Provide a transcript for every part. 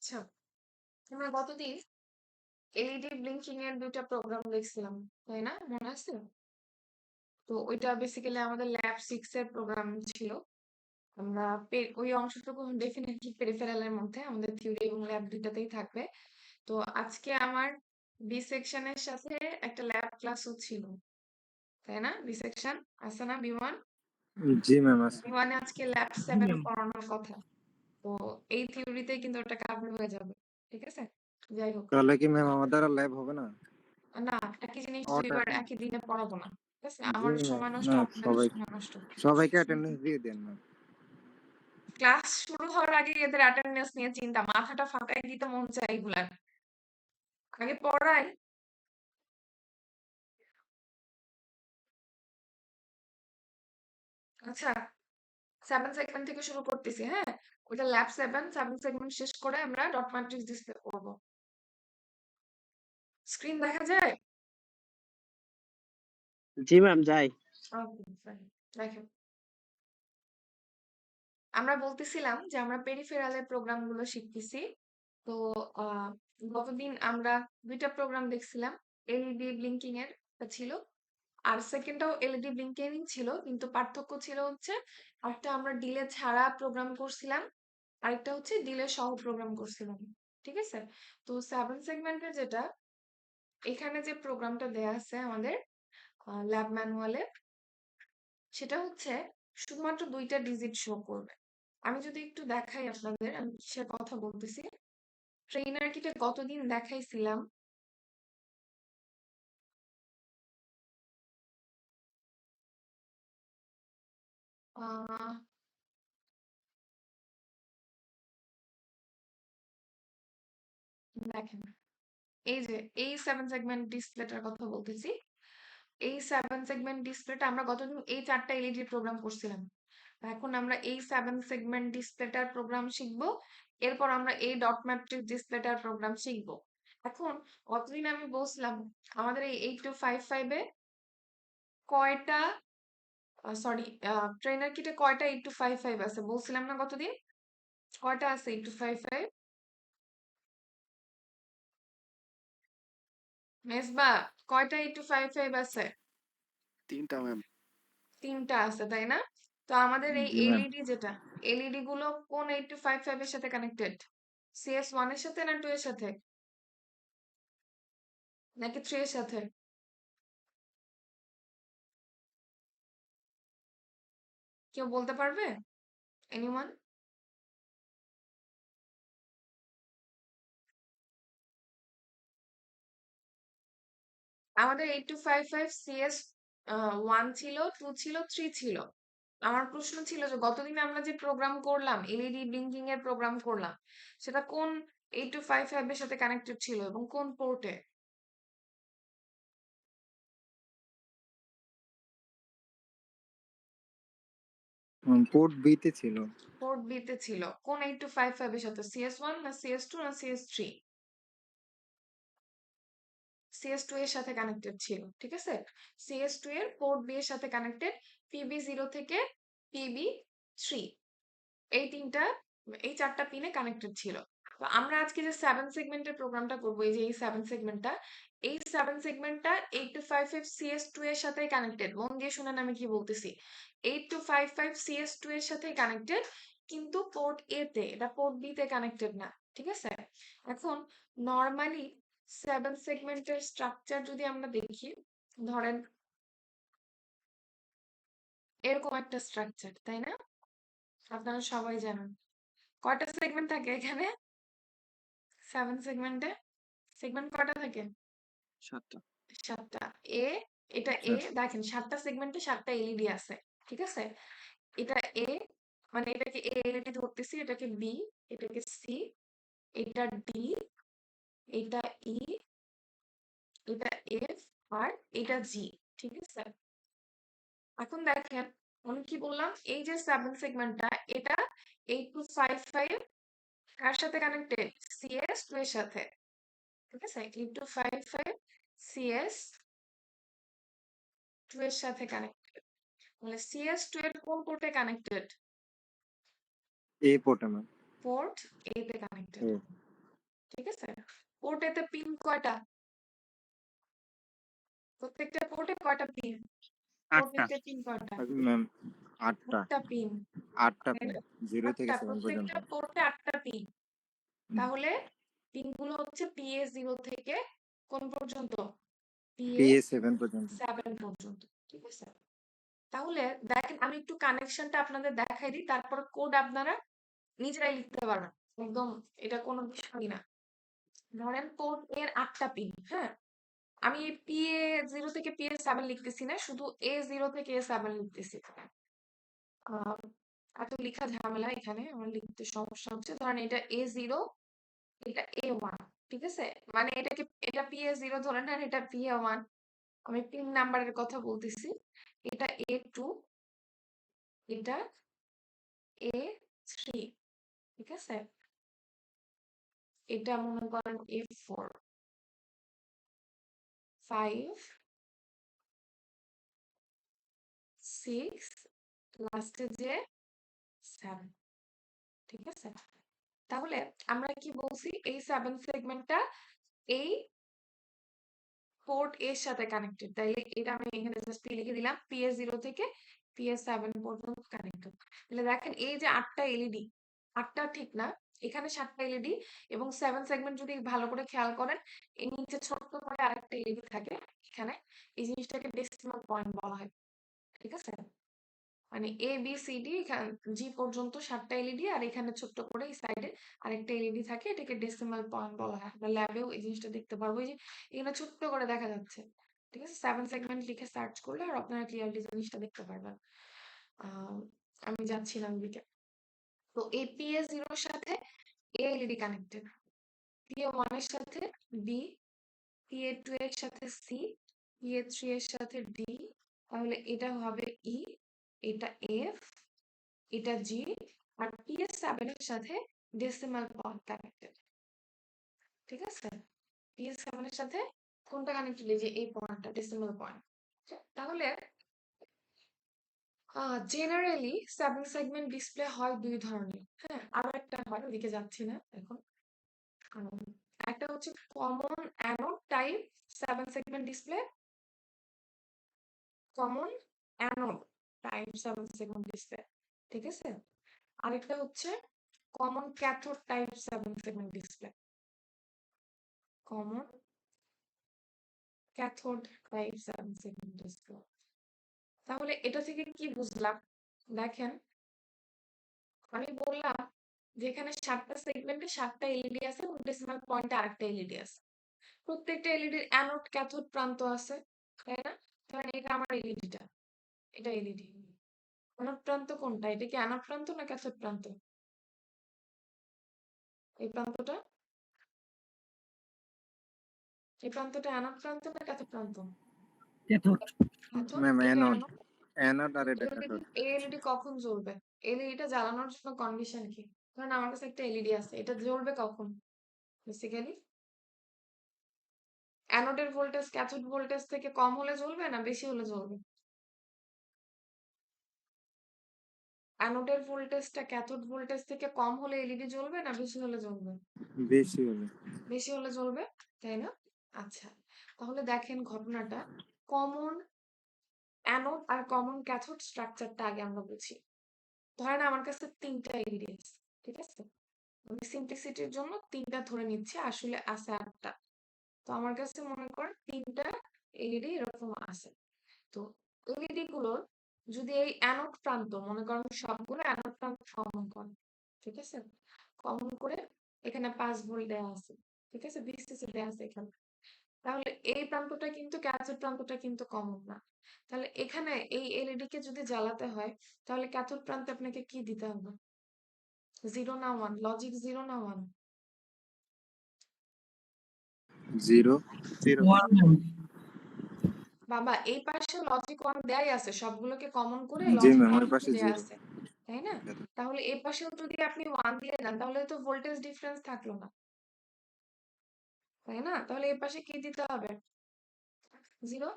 আচ্ছা, আমরা গতদিন এলইডি ব্লিঙ্কিং এর ২ টা প্রোগ্রাম দেখছিলাম, তাই না? মনে আছে? তো ওইটা বেসিক্যালি আমাদের ল্যাব 6 এর প্রোগ্রাম ছিল। আমরা ওই অংশটুকু ডেফিনিটলি পেরিফেরাল এর মধ্যে আমাদের থিওরি এবং ল্যাব দুইটাতেই থাকবে। তো আজকে আমার বি সেকশনের সাথে একটা ল্যাব ক্লাসও ছিল, তাই না? বি সেকশন আছে না বি1? জি ম্যাম আছে। বি1 আজকে ল্যাব 7 পড়ানোর কথা। তো এই থিওরিতেই কিন্তু ওটা কভার হয়ে যাবে। ঠিক আছে? যাই হোক। তাহলে কি ম্যাম আমাদের আর ল্যাব হবে না? না, একই জিনিস অট দুইবার একই দিনে পড়াবো না। ঠিক আছে? জি আমারও ম্যাম, সময় নষ্ট, না আপনাদেরও সময় নষ্ট। সবাইকে অ্যাটেন্ডেন্স দিয়ে দেন ম্যাম। ক্লাস শুরু হওয়ার আগে এদের অ্যাটেন্ডেন্স নিয়ে চিন্তা, মাথাটা ফাটাই দিতে মন চায় এগুলার। আগে পড়াই। আচ্ছা, 7 সেগমেন্ট থেকে শুরু করতেছি, হ্যাঁ? ওইটা ল্যাব 7 সেগমেন্ট শেষ করে আমরা ডট ম্যাট্রিক্স ডিসপ্লে করব। স্ক্রিন দেখা যায়? জি ম্যাম যাই। ওকে, ফাইন। দেখেন। আমরা বলতেছিলাম যে আমরা পেরিফেরালের প্রোগ্রামগুলো শিখতেছি। তো গতদিন আমরা ২ টা প্রোগ্রাম দেখছিলাম। এলইডি ব্লিঙ্কিং এর একটা ছিল। আর সেকেন্ডটাও এলইডি ব্লিঙ্কিং ছিল, কিন্তু পার্থক্য ছিল হচ্ছে একটা আমরা ডিলে ছাড়া প্রোগ্রাম করছিলাম, আরেকটা হচ্ছে ডিলে সহ প্রোগ্রাম করছিলাম। ঠিক আছে? তো 7 সেগমেন্টের যেটা, এখানে যে প্রোগ্রামটা দেয়া আছে আমাদের ল্যাব ম্যানুয়ালে, সেটা হচ্ছে শুধুমাত্র ২ টা ডিজিট শো করবে। আমি যদি একটু দেখাই আপনাদের, আমি কিসের কথা বলতেছি। ট্রেইনার কিটে গতদিন দেখাইছিলাম। আহ দেখেন, এই যে এই 7 সেগমেন্ট ডিসপ্লেটার কথা বলতেছি। এই 7 সেগমেন্ট ডিসপ্লেটা আমরা গতদিন এই 4 টা এলইডি প্রোগ্রাম করছিলাম। এখন আমরা এই 7 সেগমেন্ট ডিসপ্লেটার প্রোগ্রাম শিখবো। এরপর আমরা এই ডট ম্যাট্রিক্স ডিসপ্লেটার প্রোগ্রাম শিখবো। এখন গতদিন আমি বলছিলাম আমাদের এই 8255 এ কয়টা, সরি, ট্রেনার কিটে কয়টা 8255 আছে বলছিলাম না গতদিন? কয়টা আছে 8255? মেজবা, কয়টা 8255 আছে? 3টা ম্যাম। 3টা আছে, তাই না? তো আমাদের এই জি ম্যাম। এলইডি যেটা, এলইডি গুলো কোন 8255 এর সাথে কানেক্টেড? CS1 এর সাথে না 2 এর সাথে? নাকি 3 এর সাথে? কেউ বলতে পারবে? এনিওয়ান? আমাদের 8255 CS1 ছিল, 2 ছিল, 3 ছিল। আমার প্রশ্ন ছিল যে গতদিন আমরা যে প্রোগ্রাম করলাম, এলইডি ব্লিঙ্কিং এর প্রোগ্রাম করলাম, সেটা কোন 8255 এর সাথে কানেক্টেড ছিল এবং কোন পোর্টে? পোর্ট বি তে ছিল। পোর্ট বি তে ছিল। কোন 8255 এর সাথে? CS1 না CS2 না CS3? CS2 এর সাথে কানেক্টেড ছিল। ঠিক আছে? CS2 এর পোর্ট বি এর সাথে কানেক্টেড, PB0 থেকে PB3। এই 3টা, এই 4টা পিনে কানেক্টেড ছিল। তো আমরা আজকে যে 7 সেগমেন্টের প্রোগ্রামটা করবো, এই যে এই 7 সেগমেন্টটা, এই 7 সেগমেন্টটা 8255 CS2 এর সাথে কানেক্টেড। মন দিয়ে শুনেন আমি কি বলতেছি। 8255 CS2 এর সাথে কানেক্টেড, কিন্তু পোর্ট এ তে, এটা পোর্ট বি তে কানেক্টেড না। ঠিক আছে? এখন নরমালি 7 সেগমেন্টের স্ট্রাকচার যদি আমরা দেখি, ধরেন এরকম একটা স্ট্রাকচার, তাই না? আপনারা সবাই জানেন। কয়টা সেগমেন্ট থাকে এখানে 7 সেগমেন্টে? সেগমেন্ট কয়টা থাকে? 7টা। 7টা। এ, এটা এ, স্যার দেখেন 7টা সেগমেন্টে 7টা এলইডি আছে। ঠিক আছে? এটা এ, মানে এটাকে এ এলইডি ধরতেছি, এটাকে বি, এটাকে সি, এটা ডি, এটা ই, এটা এফ, আর এটা জি। ঠিক আছে? এখন দেখেন আমি কি বললাম, এই যে 7 সেগমেন্টটা, এটা 8255 কার সাথে কানেক্টেড? CS2 এর সাথে। ঠিক আছে? 8255 CS2 এর সাথে কানেক্টেড। মানে CS2 এর কোন পোর্টে কানেক্টেড? এ পোর্টে ম্যাম। পোর্ট এ তে কানেক্টেড। এ। ঠিক আছে? পোর্ট এতে পিন কয়টা? প্রত্যেকটা পোর্টে কয়টা পিন? পোর্ট 8টা। এতে পিন কয়টা? ম্যাম 8টা 8টা পিন, 8টা তাই পিন না? 0 থেকে 8টা, 7 পর্যন্ত। প্রত্যেকটা পোর্টে 8টা পিন। তাহলে পিনগুলো হচ্ছে PA0 থেকে কোন পর্যন্ত? PA7 পর্যন্ত। PA7 পর্যন্ত। ঠিক আছে? তাহলে দেখেন আমি একটু কানেকশনটা আপনাদের দেখাই দিই, তারপর কোড আপনারা নিজেরাই লিখতে পারবেন। একদম এটা কোনো বিষয় না। ধরেন পোর্ট এর 8টা পিন, হ্যাঁ? আমি PA0 থেকে PA7 লিখতেছি না, শুধু A0 থেকে A7 লিখতেছি। এত লিখা ঝামেলা এখানে আমার লিখতে সমস্যা হচ্ছে। ধরেন এটা A0, এটা A1, ঠিক আছে? মানে এটা PA0 ধরে নেন, এটা PA1। আমি পিন নাম্বারের কথা বলতেছি। এটা A2, এটা A3, ঠিক আছে? এটা মনে করেন A4, 5, 6, লাস্টে যে 7, ঠিক আছে? তাহলে আমরা কি বলছি, এই 7 সেগমেন্টটা এই পোর্ট এর সাথে কানেক্টেড। তাইলে এটা আমি এখানে জাস্ট লিখে দিলাম PA0 থেকে PA7 পর্যন্ত কানেক্টেড। তাহলে দেখেন এই যে 8টা এলইডি, 8টা ঠিক না, এখানে 7টা এলইডি এবং 7 সেগমেন্ট যদি ভালো করে খেয়াল করেন, এর নিচে ছোট্ট করে আরেকটা এলইডি থাকে এখানে। এই জিনিসটাকে ডেসিমাল পয়েন্ট বলা হয়, ঠিক আছে? মানে ABCD জি পর্যন্ত 7টা এলইডি, আর এখানে ছোট্ট করে এই সাইডে আরেকটা এলইডি থাকে, এটাকে ডেসিমাল পয়েন্ট বলা হয়। আমরা ল্যাবেও এই জিনিসটা দেখতে পারবো, এই যে এখানে ছোট্ট করে দেখা যাচ্ছে, ঠিক আছে? 7 সেগমেন্ট লিখে সার্চ করলে আর আপনারা ক্লিয়ারলি জিনিসটা দেখতে পারবেন। আমি যাচ্ছিলাম দিকে। তো এই PA0 এর সাথে A এলইডি কানেক্টেড, PA1 এর সাথে B, PA2 এর সাথে C, PA3 এর সাথে D, তাহলে এটা হবে E, এটা F, এটা G, আর PS7 এর সাথে ডেসিমাল পয়েন্ট কানেক্টেড, ঠিক আছে? PS7 এর সাথে কোনটা কানেক্টেড? এই যে এই পয়েন্টটা, ডেসিমাল পয়েন্ট। তাহলে জেনারেলি 7 সেগমেন্ট ডিসপ্লে হয় দুই ধরনের, হ্যাঁ? আরো একটা হয়, ওদিকে যাচ্ছি না এখন। একটা হচ্ছে common anode type 7 segment display, common anode type 7 segment display, ঠিক আছে? আরেকটা হচ্ছে common cathode type 7 segment display, common cathode type 7 segment display. তাহলে এটা থেকে কি বুঝলাম? দেখেন আমি বললাম যে এখানে 7টা সেগমেন্টে 7টা এলইডি আছে এবং ডেসিমাল পয়েন্টে আরেকটা এলইডি আছে। প্রত্যেকটা এলইডির অ্যানোড ক্যাথোড প্রান্ত আছে, তাই না? ধরেন এটা আমার এলইডিটা, এটা এলইডি। অ্যানোড প্রান্ত কোনটা? এটা কি অ্যানোড প্রান্ত না ক্যাথোড প্রান্ত? এই প্রান্তটা, এই প্রান্তটা অ্যানোড প্রান্ত না ক্যাথোড প্রান্ত? ক্যাথোড। ক্যাথোড। ম্যাম এটা অ্যানোড অ্যানোড। অ্যানোড আর এটা এলইডি, ক্যাথোড। এলইডি কখন জ্বলবে? এলইডিটা জ্বালানোর জন্য কন্ডিশন কি? ধরেন আমার কাছে একটা এলইডি আছে, এটা জ্বলবে কখন বেসিক্যালি? অ্যানোডের ভোল্টেজ ক্যাথোড ভোল্টেজ থেকে কম হলে জ্বলবে না বেশি হলে জ্বলবে? অ্যানোডের ভোল্টেজটা ক্যাথোড ভোল্টেজ থেকে কম হলে এলইডি জ্বলবে না বেশি হলে জ্বলবে? বেশি হলে। বেশি হলে জ্বলবে, তাই না? আচ্ছা, তাহলে দেখেন ঘটনাটা, কমন অ্যানোড আর কমন ক্যাথোড স্ট্রাকচারটা আগে আমরা বুঝি। ধরেন আমার কাছে 3টা এলইডি আছে, ঠিক আছে? আমি সিম্পলিসিটির জন্য 3টা ধরে নিচ্ছি, আসলে আছে 8টা। তো আমার কাছে মনে করেন 3টা এলইডি এরকম আছে। তো এলইডি গুলোর যদি এই অ্যানোড প্রান্ত, মনে করেন সবগুলো অ্যানোড প্রান্ত কমন করে, ঠিক আছে? কমন করে এখানে 5 ভোল্ট দেওয়া আছে, ঠিক আছে? VCC দেওয়া আছে এখানে। তাহলে এই প্রান্তটা কিন্তু ক্যাথোড প্রান্তটা কিন্তু কমন না। তাহলে এখানে এই এলইডি কে যদি জ্বালাতে হয়, তাহলে ক্যাথোড প্রান্তে আপনাকে কি দিতে হবে? 0 না 1? লজিক 0 না 1? 0 0 বাবা এই পাশে লজিক 1 দেয়াই আছে, সবগুলোকে কমন করে জি লজিক ম্যাম 1 ওই পাশে দেয়া 0। আছে, তাই না? তাহলে এই পাশেও যদি আপনি 1 দিয়ে দেন তাহলে তো ভোল্টেজ ডিফারেন্স থাকলো না, তাই না? তাহলে এই পাশে কি দিতে হবে? 0,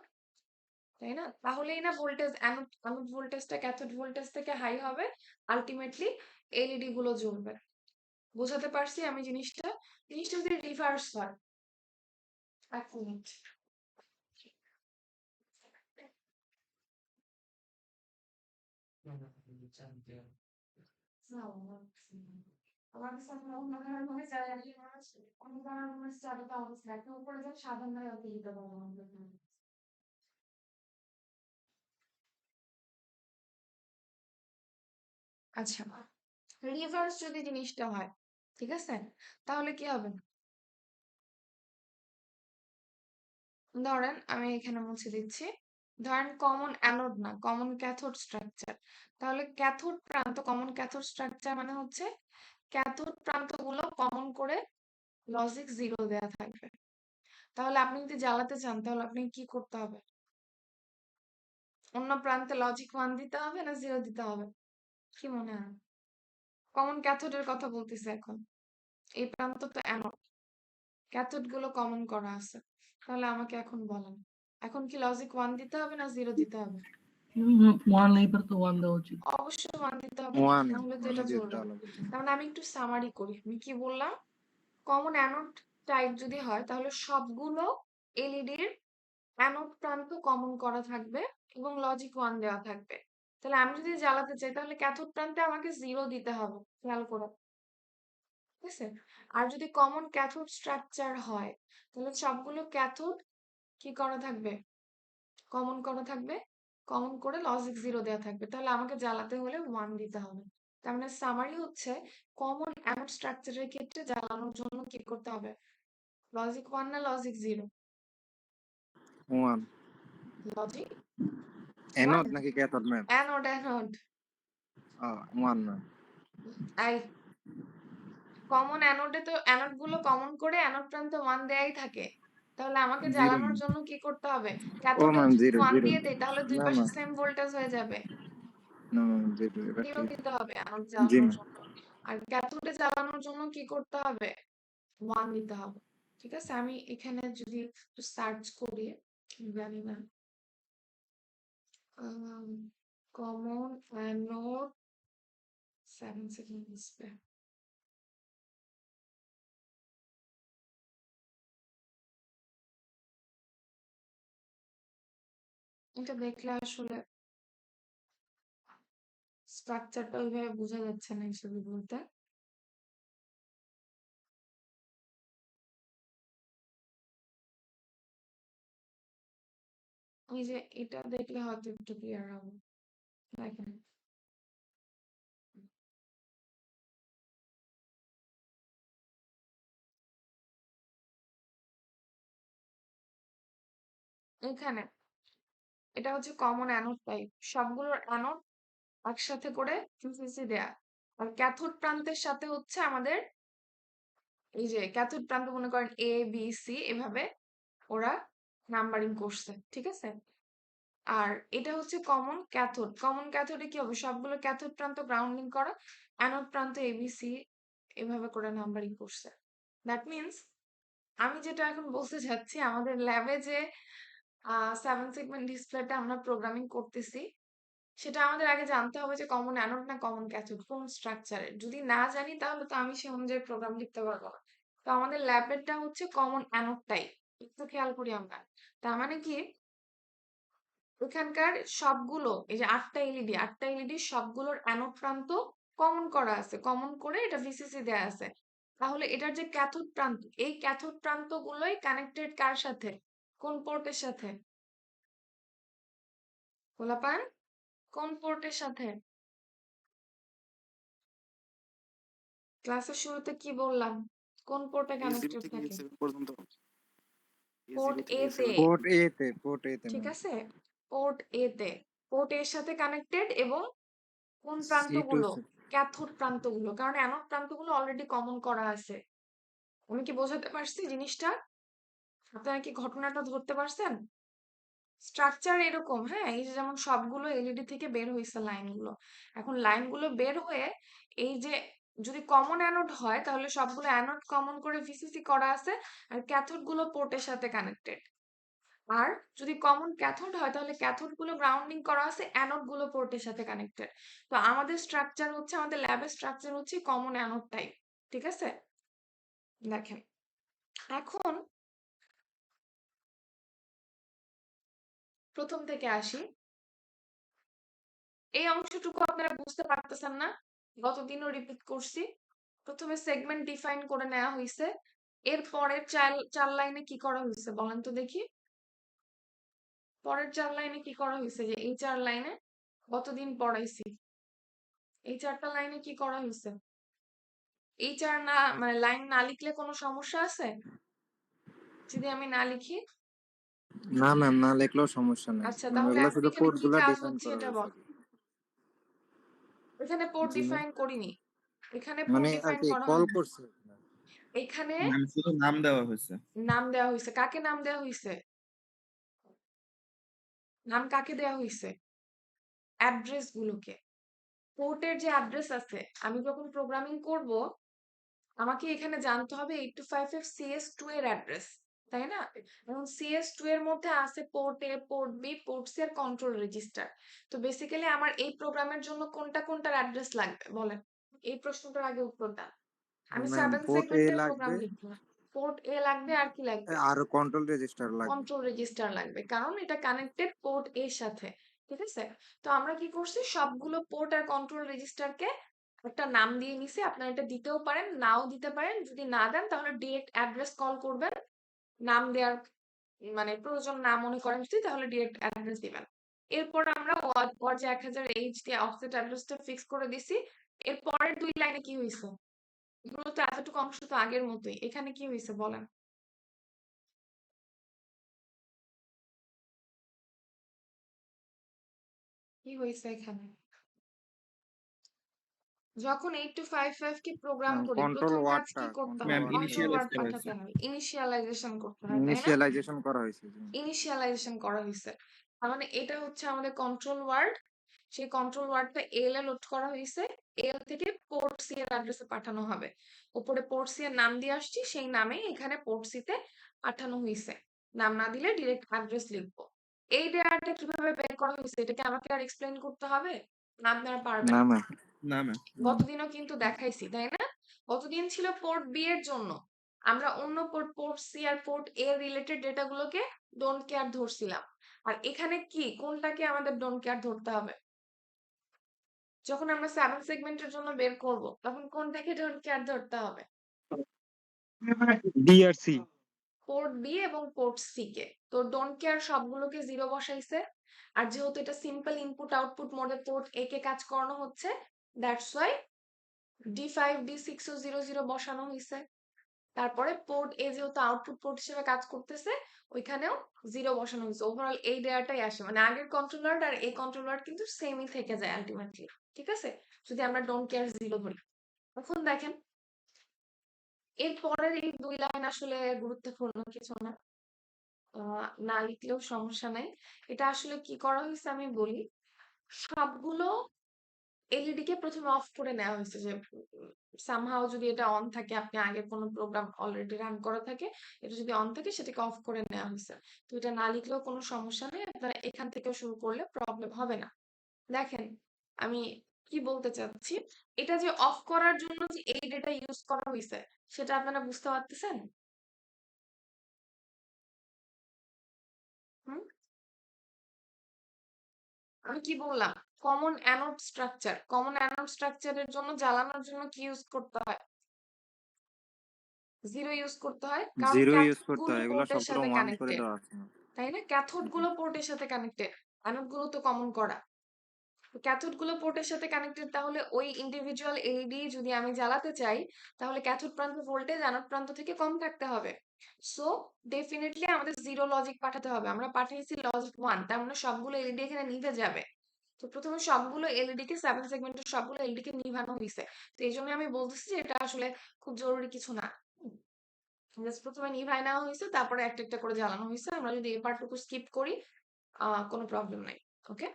তাই না? তাহলেই না ভোল্টেজ, অ্যানোড অ্যানোড ভোল্টেজটা ক্যাথোড ভোল্টেজ থেকে হাই হবে, আলটিমেটলি এলইডি গুলো জ্বলবে। বোঝাতে পারছি আমি জিনিসটা? জিনিসটা যদি রিভার্স হয়, এক মিনিট। আমার কাছে এখন মনে হয় মনে যায় অন্য ধরনের স্টাডিতে অবস্থা একটা উপরে যায় সাধারণ অত দিতে পারবো আমাদের। আচ্ছা, রিভার্স যদি জিনিসটা হয়, ঠিক আছে, তাহলে কি হবে? ধরেন আমি এখানে মুছে দিচ্ছি। ধরেন কমন অ্যানোড না, কমন ক্যাথোড স্ট্রাকচার। তাহলে ক্যাথোড প্রান্ত, কমন ক্যাথোড স্ট্রাকচার মানে হচ্ছে ক্যাথোড প্রান্তগুলো কমন করে লজিক 0 দেয়া থাকবে। তাহলে আপনি যদি জ্বালাতে চান তাহলে আপনি কি করতে হবে? অন্য প্রান্তে লজিক 1 দিতে হবে না 0 দিতে হবে? কি মনে হয়? কমন ক্যাথোডের কথা বলতেছি এখন। এই প্রান্ত তো অ্যানোড, ক্যাথোড গুলো কমন করা আছে। তাহলে আমাকে এখন বলেন, এখন কি লজিক 1 দিতে হবে না 0 দিতে হবে? 1 নেই पर तो 1 দেওয়া উচিত। অবশ্যই 1 দিতে হবে, ওয়ান নাহলে তো ওয়ান এটা দিয়ে চলবে দেওয়া না। লাগবে। তার মানে আমি একটু সামারি করি। আমি কি বললাম? কমন অ্যানোড টাইপ যদি হয় তাহলে সবগুলো এলইডির অ্যানোড প্রান্ত কমন করা থাকবে এবং লজিক 1 দেওয়া থাকবে। তাহলে আমি যদি জ্বালাতে চাই তাহলে ক্যাথোড প্রান্তে আমাকে 0 দিতে হবে, খেয়াল করো। ঠিক আছে? আর যদি কমন ক্যাথোড স্ট্রাকচার হয় তাহলে সবগুলো ক্যাথোড কি করা থাকবে? কমন করা থাকবে, কমন করে লজিক 0 দেওয়া থাকবে। তাহলে আমাকে জ্বালাতে হলে 1 দিতে হবে। তার মানে সামারি হচ্ছে কমন অ্যানোড স্ট্রাকচারের ক্ষেত্রে জ্বালানোর জন্য কি করতে হবে? লজিক 1 না লজিক 0? One logic 1। অ্যানোড নাকি cathode ma'am? Anode, anode. One ma'am. আই কমন অ্যানোডে তো অ্যানোড গুলো কমন করে অ্যানোড প্রান্তে 1 দেয়াই থাকে। তাহলে আমাকে জিরো জ্বালানোর জন্য কি করতে হবে? ও ক্যাথোডেও ম্যাম, যদি জিরো 1 জিরো দিয়ে দেই তাহলে দুই না পাশে না সেম ভোল্টেজ হয়ে যাবে। না ম্যাম, জিরো এবার 0 ঠিক। দিতে হবে অ্যানোড জি জ্বালানোর ম্যাম। জন্য। আর ক্যাথোডে জ্বালানোর জন্য কি করতে হবে? 1 দিতে হবে। ঠিক আছে, আমি এখানে যদি একটু সার্চ করি, জানি না, কমন অ্যানোড 7 সেকেন্ড ডিসপ্লে। এটা দেখলে আসলে স্ট্রাকচারটা ওইভাবে বোঝা যাচ্ছে না এই ছবি বলতে। এই যে এটা দেখলে হয়তো একটু ক্লিয়ার হবে। দেখেন, এখানে এটা হচ্ছে কমন অ্যানোড টাইপ, সবগুলোর অ্যানোড একসাথে করে QCC দেয়া। আর ক্যাথোড প্রান্তের সাথে হচ্ছে আমাদের এই যে ক্যাথোড প্রান্ত মনে করেন A B C এভাবে ওরা নাম্বারিং করছে, ঠিক আছে? আর এটা হচ্ছে কমন ক্যাথোড। কমন ক্যাথোডে কি হবে? সবগুলো ক্যাথোড প্রান্ত গ্রাউন্ডিং করা, অ্যানোড প্রান্ত ABC এভাবে করে নাম্বারিং করছে। দ্যাট মিনস আমি যেটা এখন বলতে চাচ্ছি, আমাদের ল্যাবে যে 7 সেগমেন্ট ডিসপ্লেটা আমরা প্রোগ্রামিং করতেছি, সেটা আমাদের আগে জানতে হবে যে কমন অ্যানোড না কমন ক্যাথোড কোন স্ট্রাকচারে। যদি না জানি তাহলে তো আমি সে অনুযায়ী প্রোগ্রাম লিখতে পারবো না। তো আমাদের ল্যাবেরটা হচ্ছে কমন অ্যানোড টাইপ, একটু খেয়াল করি আমরা। তার মানে কি, এখানকার সবগুলো এই যে 8টা এলইডি সবগুলোর অ্যানোড প্রান্ত কমন করা আছে, কমন করে এটা ভিসিসি দেয়া আছে। তাহলে এটার যে ক্যাথোড প্রান্ত, এই ক্যাথোড প্রান্ত গুলোই কানেক্টেড কার সাথে? কোন পোর্টের সাথে? পোলাপান, কোন পোর্টের সাথে? ক্লাসের শুরুতে কি বললাম? কোন পোর্টে A0 কানেক্টেড থেকে থাকে? A7 পর্যন্ত পোর্ট A0 থেকে এ তে, A7 পোর্ট এ তে ঠিক ম্যাম। আছে? পোর্ট এ তে, পোর্ট এর সাথে কানেক্টেড এবং কোন সি টু প্রান্তগুলো? ক্যাথোড প্রান্তগুলো, কারণ অ্যানোড প্রান্তগুলো অলরেডি কমন করা আছে। আমি কি বোঝাতে পারছি জিনিসটা? আপনারা কি ঘটনাটা ধরতে পারছেন? স্ট্রাকচার এরকম, হ্যাঁ, এই যে যেমন সবগুলো এলইডি থেকে বের হয়েছে লাইনগুলো। এখন লাইনগুলো বের হয়ে এই যে যদি কমন অ্যানোড হয় তাহলে সবগুলো অ্যানোড কমন করে ভিসিসি করা আছে, আর ক্যাথোড গুলো পোর্টের সাথে কানেক্টেড। আর যদি কমন ক্যাথোড হয় তাহলে ক্যাথোড গুলো গ্রাউন্ডিং করা আছে, অ্যানোড গুলো পোর্টের সাথে কানেক্টেড। তো আমাদের স্ট্রাকচার হচ্ছে, আমাদের ল্যাবের স্ট্রাকচার হচ্ছে কমন অ্যানোড টাইপ, ঠিক আছে? দেখেন এখন প্রথম থেকে আসি। এই অংশটুকু আপনারা বুঝতে পারতেছেন না? গতদিনও রিপিট করছি। প্রথমে সেগমেন্ট ডিফাইন করে নেওয়া হয়েছে। এর পরের চার লাইনে কি করা হয়েছে বলেন তো দেখি। পরের 4 লাইনে কি করা হয়েছে? যে এই 4 লাইনে গতদিন পড়াইছি। এই 4টা লাইনে কি করা হয়েছে? এই 4 না মানে লাইন না লিখলে কোনো সমস্যা আছে? যদি আমি না লিখি? না ম্যাম, না লিখলেও সমস্যা নাই। আচ্ছা, ম্যাম তাহলে এগুলো এখন শুধু এখানে কোড কি গুলা কাজ ডিফাইন হচ্ছে করা এটা হয়েছে। বল। এখানে পোর্ট জি ম্যাম, ডিফাইন করিনি। এখানে পোর্ট মানে আর ডিফাইন কি করা কল হয়নি। করছে। এখানে নাম শুধু নাম দেওয়া হয়েছে। নাম দেওয়া হয়েছে। কাকে নাম দেওয়া হয়েছে? নাম কাকে দেওয়া হয়েছে? অ্যাড্রেস গুলোকে। পোর্টের যে অ্যাড্রেস আছে, আমি যখন প্রোগ্রামিং করব আমাকে এখানে জানতে হবে 8255 CS2 এর অ্যাড্রেস, তাই না? এবং CS2 এর মধ্যে আছে পোর্ট এ, পোর্ট বি, পোর্ট সি আর কন্ট্রোল রেজিস্টার। তো বেসিক্যালি আমার এই প্রোগ্রামের জন্য কোনটা কোনটার অ্যাড্রেস লাগবে বলেন। এই প্রশ্নটার আগে উত্তর দেন। আমি ম্যাম 7 পোর্ট এ সেগমেন্টের প্রোগ্রাম লাগবে লিখবো। পোর্ট এ লাগবে আর কি লাগবে? আর কন্ট্রোল রেজিস্টার লাগবে। কন্ট্রোল রেজিস্টার লাগবে, কারণ এটা কানেক্টেড পোর্ট এর সাথে। ঠিক আছে? তো আমরা কি করছি, সবগুলো পোর্ট আর কন্ট্রোল রেজিস্টারকে একটা নাম দিয়ে নিছি। আপনারা এটা দিতেও পারেন, নাও দিতে পারেন। যদি না দেন তাহলে ডিরেক্ট অ্যাড্রেস কল করবেন। নাম দেওয়ার মানে প্রয়োজন না মনে করেন যদি, তাহলে ডিরেক্ট অ্যাড্রেস দিবেন। এরপর আমরা ওয়ার্ড যে 1000H দিয়ে অফসেট অ্যাড্রেসটা ফিক্স করে দিছি। এর পরের 2 লাইনে কি হয়েছে? এগুলো তো এতটুকু অংশ তো আগের মতোই। এখানে কি হয়েছে বলেন। কি হয়েছে এখানে? যখন 8255 কে প্রোগ্রাম করি কন্ট্রোল প্রথম কাজ ওয়ার্ডটা কি করতে কন্ট্রোল হয়? ম্যাম ওয়ার্ডটা কন্ট্রোল ওয়ার্ড ইনিশিয়ালাইজ করা পাঠাতে হয়েছে। হবে, ইনিশিয়ালাইজেশন করতে হয়, তাই না? ইনিশিয়ালাইজেশন করা হয়েছে। জি। ইনিশিয়ালাইজেশন করা হয়েছে। তার মানে এটা হচ্ছে আমাদের কন্ট্রোল ওয়ার্ড। সেই কন্ট্রোল ওয়ার্ডটা এল এ লোড করা হয়েছে। এল থেকে পোর্ট সি এর অ্যাড্রেসে পাঠানো হবে। উপরে পোর্ট সি এর নাম দিয়ে আসছি, সেই নামে এখানে পোর্ট সি তে পাঠানো হয়েছে। নাম না দিলে ডিরেক্ট অ্যাড্রেস লিখবো। এই ডেটাটা কিভাবে বের করা হয়েছে এটাকে আমাকে আর এক্সপ্লেন করতে হবে? না, আপনারা পারবেন? না ম্যাম। না ম্যাম। গতদিনও কিন্তু দেখাইছি, তাই না? গতদিন ছিল পোর্ট বি এর জন্য। আমরা অন্য পোর্ট সি আর পোর্ট এ রিলেটেড ডেটাগুলোকে ডোন্ট কেয়ার ধরছিলাম। আর এখানে কি কোনটাকে আমাদের ডোন্ট কেয়ার ধরতে হবে? যখন আমরা 7 সেগমেন্টের জন্য বের করব তখন কোনটাকে ডোন্ট কেয়ার ধরতে হবে? ডিআরসি। পোর্ট বি এবং পোর্ট সি কে। তো ডোন্ট কেয়ার সবগুলোকে 0 বসাইছে। আর যেহেতু এটা সিম্পল ইনপুট আউটপুট মোডে পোর্ট এ কে কাজ করানো হচ্ছে, দ্যাটস ওয়াই D5 D6 ও 00 বসানো হয়েছে। তারপরে পোর্ট এ যেহেতু আউটপুট পোর্ট হিসেবে কাজ করতেছে, ওইখানেও 0 বসানো হয়েছে। ওভারঅল এই ডেটাটাই আসে, মানে আগের কন্ট্রোলার আর এই কন্ট্রোলার কিন্তু সেমই থেকে যায় আলটিমেটলি। ঠিক আছে? যদি আমরা ডোন্ট কেয়ার 0 ধরি। এখন দেখেন এর পরের এই 2 লাইন আসলে গুরুত্বপূর্ণ কিছু না। না লিখলেও সমস্যা নাই। এটা আসলে কি করা হয়েছে আমি বলি। সবগুলো এলইডি কে প্রথমে অফ করে নেওয়া হয়েছে, যে সামহাও যদি এটা অন থাকে, আপনি আগের কোনো প্রোগ্রাম অলরেডি রান করা থাকে, এটা যদি অন থাকে সেটাকে অফ করে নেওয়া হয়েছে। তো এটা না লিখলেও কোনো সমস্যা নেই, আপনারা এখান থেকে শুরু করলে প্রবলেম হবে না। দেখেন আমি কি বলতে চাচ্ছি, এটা যে অফ করার জন্য যে এই ডেটা ইউজ করা হয়েছে সেটা আপনারা বুঝতে পারতেছেন? হুম, আমি কি বললাম? Common anode structure. Common anode স্ট্রাকচারের জন্য জ্বালানোর জন্য কি ইউজ করতে হয়? 0 ইউজ করতে হয়, কারণ জিরো ইউজ ক্যাথোড করতে গুলো হয়, এগুলো পোর্টের সবগুলো সাথে ওয়ান করে কানেক্টেড, দেওয়া আছে। তাই না? ক্যাথোড গুলো পোর্টের সাথে কানেক্টেড, অ্যানোড গুলো তো কমন করা। ক্যাথোড গুলো পোর্টের সাথে কানেক্টেড, তাহলে ওই ইন্ডিভিজুয়াল এলইডি যদি আমি জ্বালাতে চাই, তাহলে ক্যাথোড প্রান্ত ভোল্টেজ অ্যানোড প্রান্ত থেকে কম থাকতে হবে। সো ডেফিনেটলি আমাদের 0 লজিক পাঠাতে হবে। আমরা পাঠিয়েছি লজিক 1, তার মানে সবগুলো এলইডি এখানে নিভে যাবে। তো প্রথমে সবগুলো এলইডি কে 7 সেগমেন্টের সবগুলো এলইডি কে নিভানো হয়েছে। তো এই জন্য আমি বলতেছি যে এটা আসলে খুব জরুরি কিছু না। জাস্ট প্রথমে নিভাই নেওয়া হয়েছে, তারপরে একটা একটা করে জ্বালানো হয়েছে। আমরা যদি এই পার্টটুকু স্কিপ করি কোনো প্রবলেম নাই। ওকে,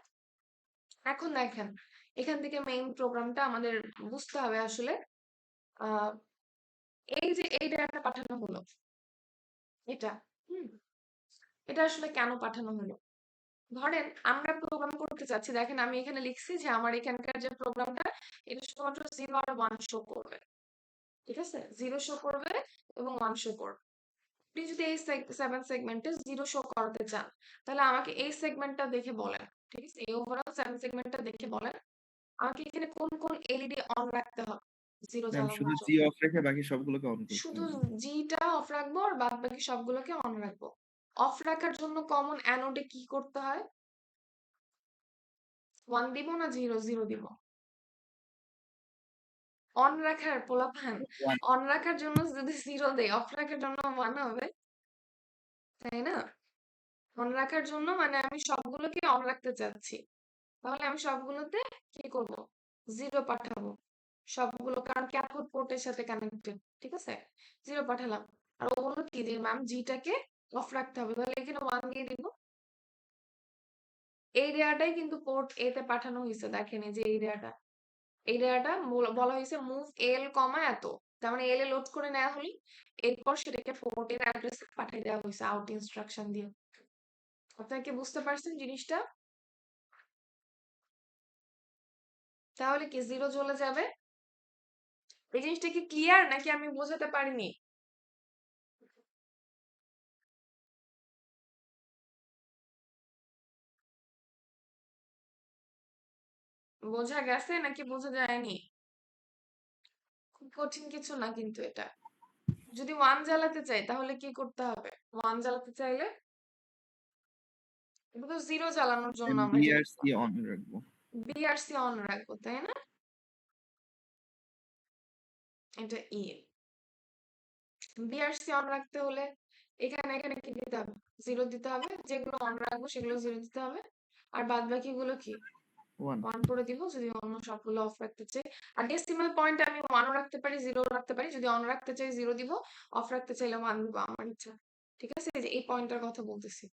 এখন দেখেন এখান থেকে মেইন প্রোগ্রামটা আমাদের বুঝতে হবে আসলে। আহ এই যে এই ডেটাটা পাঠানো হলো, এটা হুম এটা আসলে কেন পাঠানো হলো? ধরেন আমরা প্রোগ্রাম করতে চাচ্ছি, দেখেন আমি এখানে লিখছি যে আমার এখানকার যে প্রোগ্রামটা, এটা শুধুমাত্র 0 আর 1 শো করবে। ঠিক আছে? 0 শো করবে এবং 1 শো করবে। আপনি যদি এই 7 সেগমেন্টে 0 শো করাতে চান, তাহলে আমাকে এই সেগমেন্টটা দেখে বলেন। ঠিক আছে? এই ওভারঅল 7 সেগমেন্টটা দেখে বলেন আমাকে এখানে কোন কোন এলইডি অন রাখতে হবে 0 ম্যাম শুধু জ্বালানোর জি জন্য। অফ রেখে বাকি সবগুলোকে অন করতে শুধু হবে। জিটা অফ রাখবো আর বাদ বাকি সবগুলোকে অন রাখবো। অফ রাখার জন্য কমন অ্যানোডে কি করতে হয়? 1 দিব না 0 দিব? অন রাখার পোলাপান, One. অন রাখার জন্য যদি 0 দেই, অফ রাখার জন্য 1 হবে, তাই না? অন রাখার জন্য মানে আমি সবগুলোকে অন রাখতে চাচ্ছি, তাহলে আমি সবগুলোতে কি করব? 0 পাঠাবো সবগুলো, কারণ ক্যাথোড পোর্টের সাথে কানেক্টেড। ঠিক আছে? 0 পাঠালাম। আর ও বললো কি যে ম্যাম জিটাকে অফ রাখতে হবে, তাহলে এখানে 1 দিয়ে দিব। এই ডেটাটাই কিন্তু পোর্ট এ তে পাঠানো হয়েছে, দেখেন এই যে এই ডেটাটা, এই ডেটাটা বলা হয়েছে মুভ এল কমা এত, তার মানে এল এ লোড করে নেওয়া হলো, এরপর সেটাকে পোর্ট এর অ্যাড্রেসে পাঠিয়ে দেওয়া হয়েছে আউট ইনস্ট্রাকশন দিয়ে। আপনারা কি বুঝতে পারছেন জিনিসটা? তাহলে কি 0 চলে যাবে? এই জিনিসটা কি ক্লিয়ার নাকি আমি বোঝাতে পারিনি? বোঝা গেছে নাকি বোঝা যায়নি? খুব কঠিন কিছু না কিন্তু এটা। যদি 1 জ্বালাতে চাই তাহলে কি করতে হবে? 1 জ্বালাতে চাইলে এটা তো 0 জ্বালানোর জন্য আমরা যেটা বিআরসি অন রাখবো। বিআরসি অন রাখবো, তাই না? এটা ই বিআরসি অন রাখতে হলে এখানে এখানে কি দিতে হবে? 0 দিতে হবে। যেগুলো অন রাখবো সেগুলো 0 দিতে হবে। আর বাদ বাকিগুলো কি? 1. 1 করে দিব যদি অন্য সবগুলো অফ রাখতে চাই। আর ডেসিমাল পয়েন্ট আমি 1 ও রাখতে পারি, 0 ও রাখতে পারি। যদি অন রাখতে চাই 0 দিব, অফ রাখতে চাইলে 1 দিব, আমার ইচ্ছা। ঠিক আছে? এই যে এই পয়েন্টটার কথা বলতেছি।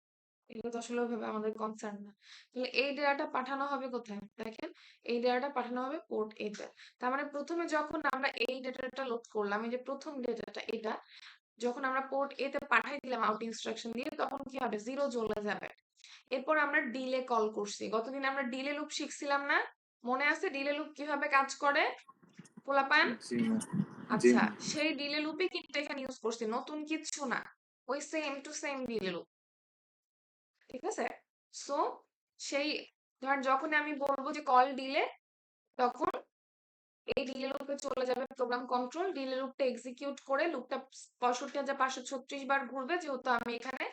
এগুলো তো আসলে ওইভাবে আমাদের কনসার্ন না। তাহলে এই ডেটাটা পাঠানো হবে কোথায়? দেখেন, এই ডেটাটা পাঠানো হবে পোর্ট এ তে। তার মানে প্রথমে যখন আমরা এই ডেটাটা লোড করলাম, এই যে প্রথম ডেটাটা এটা যখন আমরা পোর্ট এ তে পাঠাই দিলাম আউট ইনস্ট্রাকশন দিয়ে, তখন কি হবে? 0 চলে যাবে। এরপর আমরা ডিলে কল করছি। গতদিন আমরা ডিলে লুপ শিখছিলাম না? মনে আছে ডিলে লুপ কিভাবে কাজ করে? পোলাপান? জি ম্যাম। জি আচ্ছা, ম্যাম। সেই ডিলে লুপই কিন্তু এখানে ইউজ করছি, নতুন কিচ্ছু না। ওই same to same delay loop. ঠিক আছে? সো সেই ধর যখন আমি বলবো যে কল ডিলে, তখন এই ডিলে লুপে চলে যাবে প্রোগ্রাম কন্ট্রোল, ডিলে লুপটা এক্সিকিউট করে লুপটা 65,536 বার ঘুরবে, যেহেতু আমি এখানে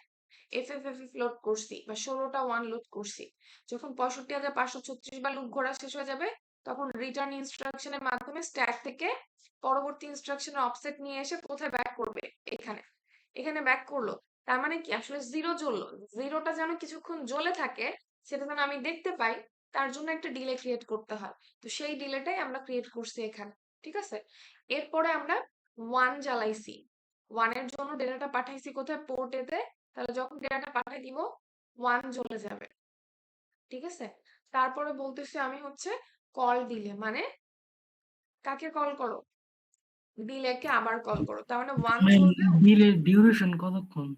এফএফএফ লোড করছি বা 16টা 1 লোড করছি। যখন 65,536 বার লুপ ঘোরা শেষ হয়ে যাবে, তখন রিটার্ন ইনস্ট্রাকশনের মাধ্যমে স্ট্যাক থেকে পরবর্তী ইনস্ট্রাকশনের অফসেট নিয়ে এসে কোথায় ব্যাক করবে? এখানে। এখানে ব্যাক করলো। তার মানে কি আসলে 0 জ্বললো। 0টা যেন কিছুক্ষণ জ্বলে থাকে, সেটা যেন আমি দেখতে পাই, তার জন্য একটা ডিলে ক্রিয়েট করতে হয়। তো সেই ডিলেটাই আমরা ক্রিয়েট করছি এখানে। ঠিক আছে? এরপরে আমরা 1 জ্বালাইছি। 1 এর জন্য ডেটাটা পাঠাইছি কোথায়? পোর্ট এ তে। তাহলে যখন ডেটাটা পাঠাই দিব 1 জ্বলে যাবে। ঠিক আছে? তারপরে বলতেছি আমি হচ্ছে কল দিলে, মানে কাকে কল করো? ডিলেকে আবার কল করো। তার মানে 1 জ্বলবে। ডিলের ডিউরেশন কতক্ষণ?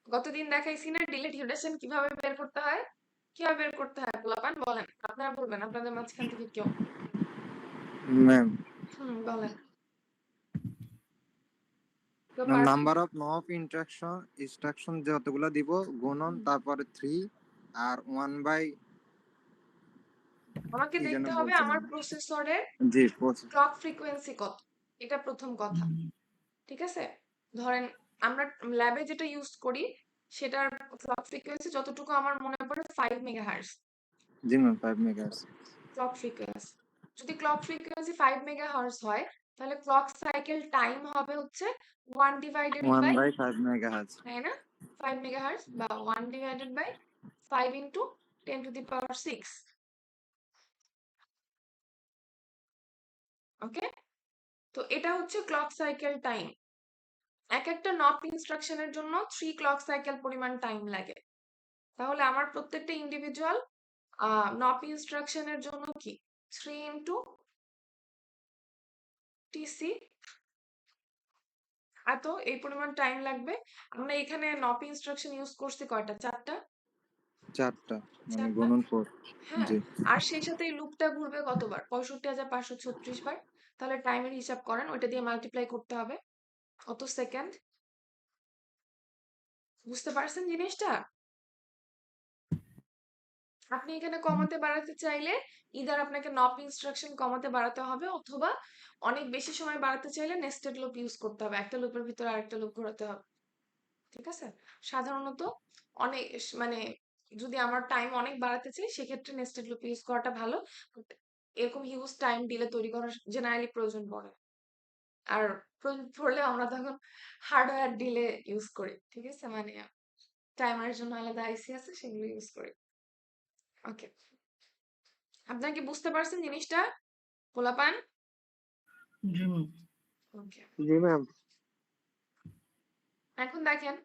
গতদিন দেখাইছি না ডিলে ডিউরেশন কিভাবে বের করতে হয়? কিভাবে বের করতে হয় পোলাপান? বলেন, আপনারা বলবেন, আপনাদের মাঝখান থেকে কেউ। ম্যাম, বলেন। কেউ ম্যাম পারবেন? Number of no of instruction যতগুলো দিব গুণন, তারপরে 3 আর 1 বাই আমাকে কি যেন দেখতে হবে বলছেন। আমার প্রসেসরের জি ক্লক ফ্রিকোয়েন্সি কত। এটা প্রথম কথা। ঠিক আছে? ধরেন আমরা ল্যাবে যেটা ইউজ করি সেটার ক্লক ফ্রিকোয়েন্সি যতটুকু আমার মনে পড়ে 5 মেগাহার্টজ জি ম্যাম 5 মেগাহার্টজ। Clock frequency. যদি ক্লক ফ্রিকোয়েন্সি 5 মেগাহার্টজ হয়, তাহলে ক্লক সাইকেল টাইম হবে হচ্ছে 1 ডিভাইডেড 1 বাই, বাই 5 মেগাহার্টজ। তাই না? 5 মেগাহার্টজ বা 1 divided by 5 into 10 to the power 6। Okay? তো এটা হচ্ছে ক্লক সাইকেল টাইম। এক একটা নপ ইনস্ট্রাকশনের জন্য 3 ক্লক সাইকেল পরিমাণ টাইম লাগে। তাহলে আমার প্রত্যেকটা ইন্ডিভিজুয়াল নপ ইনস্ট্রাকশনের জন্য কি 3 ইনটু টিসি, এত এই পরিমাণ টাইম লাগবে। আমরা এখানে নপ ইনস্ট্রাকশন ইউজ করছি কয়টা? 4টা। 4টা মানে 4টা। গুণন 4। হ্যাঁ, জি আর সেই সাথে এই লুপটা ঘুরবে কতবার? 65,536 বার। তাহলে টাইমের হিসাব করেন, ওইটা দিয়ে মাল্টিপ্লাই করতে হবে। কত সেকেন্ড? বুঝতে পারছেন জিনিসটা? আপনি এখানে কমাতে বাড়াতে চাইলে ইদার আপনাকে নপ ইনস্ট্রাকশন কমাতে বাড়াতে হবে, অথবা অনেক বেশি সময় বাড়াতে চাইলে নেস্টেড লুপ ইউজ করতে হবে, একটা লুপের ভিতরে আরেকটা লুপ ঘোরাতে হবে। ঠিক আছে? সাধারণত অনেক মানে যদি আমার টাইম অনেক বাড়াতে চাই সেক্ষেত্রে নেস্টেড লুপ ইউজ করাটা ভালো। But এরকম হিউজ টাইম ডিলে তৈরি করার জেনারেলি প্রয়োজন পড়ে, আর প্রয়োজন পড়লে আমরা তখন হার্ডওয়্যার ডিলে ইউজ করি। ঠিক আছে, মানে টাইমারের জন্য আলাদা আইসি আছে, সেগুলো ইউজ করি। ওকে, আপনারা কি বুঝতে পারছেন জিনিসটা পোলাপান? জি ম্যাম। ওকে, জি ম্যাম। এখন দেখেন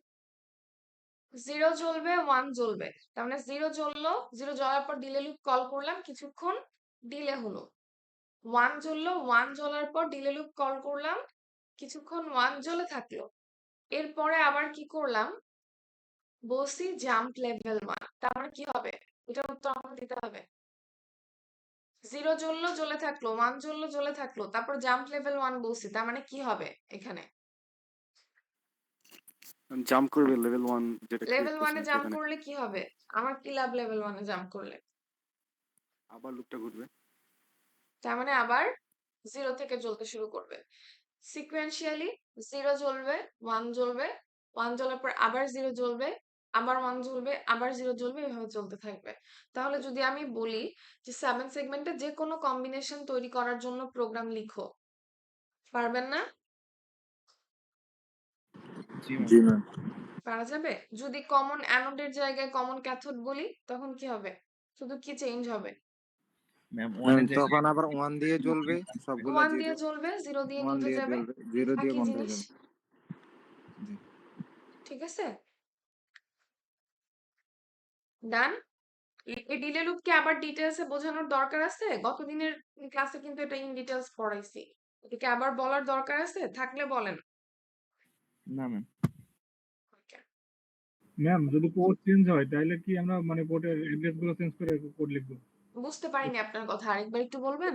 0 জ্বলবে 1 জ্বলবে, তার মানে 0 জ্বললো, 0 জ্বলার পর ডিলে লুপ কল করলাম, কিছুক্ষণ ডিলে হলো। 1 জ্বললো, 1 জ্বলার পর ডিলে লুপ কল করলাম, কিছুক্ষণ 1 জ্বলে থাকলো। এরপরে আবার কি করলাম, বলছি জাম্প লেভেল 1, তার মানে কি হবে, এটার উত্তর আমাকে দিতে হবে। 0 জ্বললো জ্বলে থাকলো, 1 জ্বললো জ্বলে থাকলো, তারপর জাম্প লেভেল 1 বলছি, তার মানে কি হবে এখানে? জাম্প করবে লেভেল 1 যেটা লেভেল ক্রিয়েট 1 এ করছেন জাম্প সেখানে, করলে কি হবে? আমার কি লাভ লেভেল 1 এ জাম্প করলে? আবার লুপটা ঘুরবে। তার মানে আবার 0 থেকে জ্বলতে শুরু করবে সিকোয়েন্সিয়ালি। 0 জ্বলবে, 1 জ্বলবে, 1 জ্বলার পর আবার 0 জ্বলবে, আবার 1 জ্বলবে, আবার 0 জ্বলবে, এভাবে চলতে থাকবে। তাহলে যদি আমি বলি যে 7 সেগমেন্টে যে কোনো কম্বিনেশন তৈরি করার জন্য প্রোগ্রাম লিখো, পারবেন না? জি ম্যাম। জি ম্যাম। পারা যাবে। যদি কমন অ্যানোডের জায়গায় কমন ক্যাথোড বলি তখন কি হবে? শুধু কি চেঞ্জ হবে? ম্যাম ম্যাম 1 এর জায়গায় তখন আবার 1 দিয়ে জ্বলবে, সবগুলা 1 দিয়ে 0, জ্বলবে, 0 দিয়ে 1 নিভে দিয়ে যাবে। জ্বলবে, 0 দিয়ে একই বন্ধ হয়ে জিনিস। যাবে। জি। ঠিক আছে, ডান। এই ডিলে লুপ কি আবার ডিটেলসে বোঝানোর দরকার আছে? গতদিনের ক্লাসে কিন্তু এটা ইন ডিটেলস পড়াইছি। এটাকে আবার বলার দরকার আছে? থাকলে বলেন। না ম্যাম। Okay. ম্যাম যদি পোর্ট চেঞ্জ হয় তাহলে কি আমরা মানে পোর্টের অ্যাড্রেস গুলো চেঞ্জ করে কোড লিখবো? বুঝতে পারিনি আপনার কথা, আরেকবার একটু বলবেন?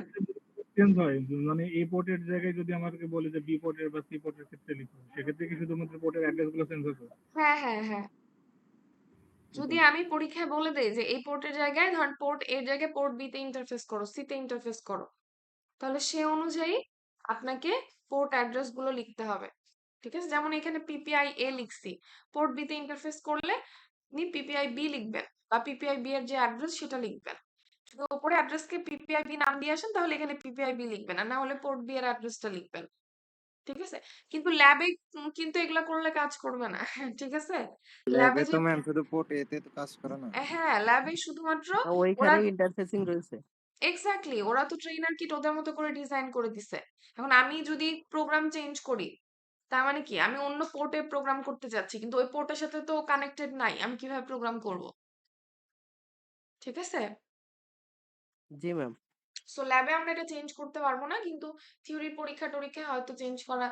চেঞ্জ হয় মানে এই পোর্টের জায়গায় যদি আমাদেরকে বলে যে বি পোর্টের বা সি পোর্টের ক্ষেত্রে লিখো, সেক্ষেত্রে কি শুধুমাত্র পোর্টের অ্যাড্রেস গুলো চেঞ্জ হবে? হ্যাঁ হ্যাঁ হ্যাঁ, যদি আমি পরীক্ষায় বলে দেই যে এই পোর্টের জায়গায় ধর পোর্ট এর জায়গায় পোর্ট বি তে ইন্টারফেস করো, সি তে ইন্টারফেস করো, তাহলে সে অনুযায়ী আপনাকে পোর্ট অ্যাড্রেস গুলো লিখতে হবে। ঠিক আছে, যেমন এখানে পিপিআই এ লিখছি, পোর্ট বি তে ইন্টারফেস করলে আপনি পিপিআই বি লিখবেন, বা পিপিআই বি এর যে অ্যাড্রেস সেটা লিখবেন। যদি উপরে অ্যাড্রেসকে পিপিআই বি নাম দিয়ে আসেন তাহলে এখানে পিপিআই বি লিখবেন, আর না হলে পোর্ট বি এর অ্যাড্রেসটা লিখবেন। ঠিক আছে, কিন্তু ল্যাবে কিন্তু এগুলা করলে কাজ করবে না। ঠিক আছে, ল্যাবে ল্যাবে যে তো ম্যাম শুধু পোর্ট এ তে তো কাজ করে না। হ্যাঁ, ল্যাবে শুধুমাত্র ওরা ওইখানেও ইন্টারফেসিং রয়েছে। এক্স্যাক্টলি, ওরা তো ট্রেনার কিট ওদের মতো করে ডিজাইন করে দিছে। এখন আমি যদি প্রোগ্রাম চেঞ্জ করি, তার মানে কি আমি অন্য পোর্টে প্রোগ্রাম করতে যাচ্ছি, কিন্তু ওই পোর্টের সাথে তো কানেক্টেড নাই, আমি কিভাবে প্রোগ্রাম করব? ঠিক আছে, জি ম্যাম। সো ল্যাবে আমরা এটা চেঞ্জ করতে পারবো না, কিন্তু থিওরি পরীক্ষা টরীক্ষায় হয়তো চেঞ্জ করা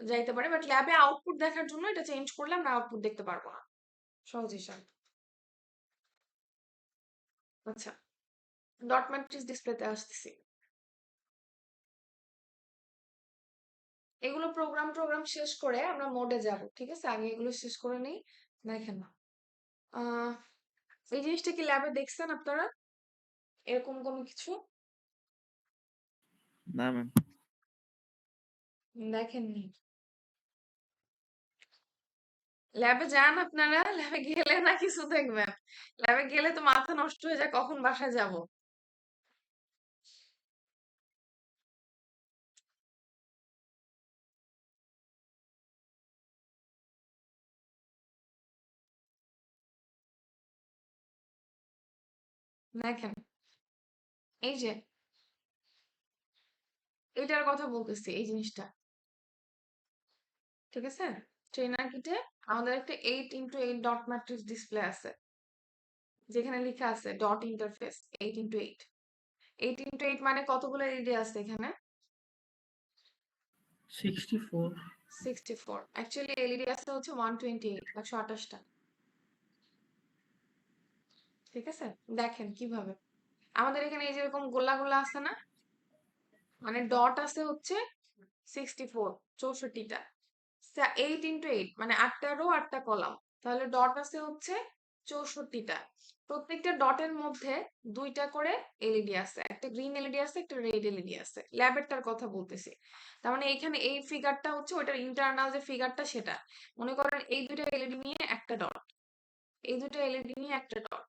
যাইতে পারে, বাট ল্যাবে আউটপুট দেখার জন্য এটা চেঞ্জ করলে আমরা আউটপুট দেখতে পারবো না। সহজ হিসাব। আচ্ছা, ডট ম্যাট্রিক্স ডিসপ্লেতে আসতেছি। এগুলো প্রোগ্রাম শেষ করে আমরা মোডে যাব। ঠিক আছে, আগে এগুলো শেষ করে নেই। দেখেন না, এই জিনিসটা কি ল্যাবে দেখছেন আপনারা এরকম কোনো কিছু? না ম্যাম। দেখেননি? ল্যাবে যান আপনারা, ল্যাবে গেলে না কিছু দেখবেন। ল্যাবে গেলে তো মাথা নষ্ট হয়ে যায় কখন বাসায় যাব। দেখেন, এই যে এটার কথা বলতেছি, এই জিনিসটা। ঠিক আছে, ট্রেনার কিটে আমাদের একটা 8x8 ডট ম্যাট্রিক্স ডিসপ্লে আছে, যেখানে লেখা আছে ডট ইন্টারফেস 8x8। 8x8 মানে কতগুলো এলইডি আছে এখানে? 64। 64। অ্যাকচুয়ালি এলইডি আছে হচ্ছে 128, 128টা। ঠিক আছে, দেখেন কিভাবে আমাদের এখানে এই যেরকম গোলা গোলা আছে না, মানে ডট আছে হচ্ছে 64, 64টা। 8 ইন্টু 8 মানে 8টা রো 8টা কলাম, তাহলে ডট আছে হচ্ছে 64টা। প্রত্যেকটা ডটের মধ্যে 2টা করে এলইডি আছে, একটা গ্রিন এলইডি আছে, একটা রেড এলইডি আছে। ল্যাবেরটার কথা বলতেছি। তার মানে এখানে এই ফিগারটা হচ্ছে ওইটার ইন্টারনাল যে ফিগারটা সেটা। মনে করেন এই দুইটা এলইডি নিয়ে একটা ডট, এই দুইটা এলইডি নিয়ে একটা ডট,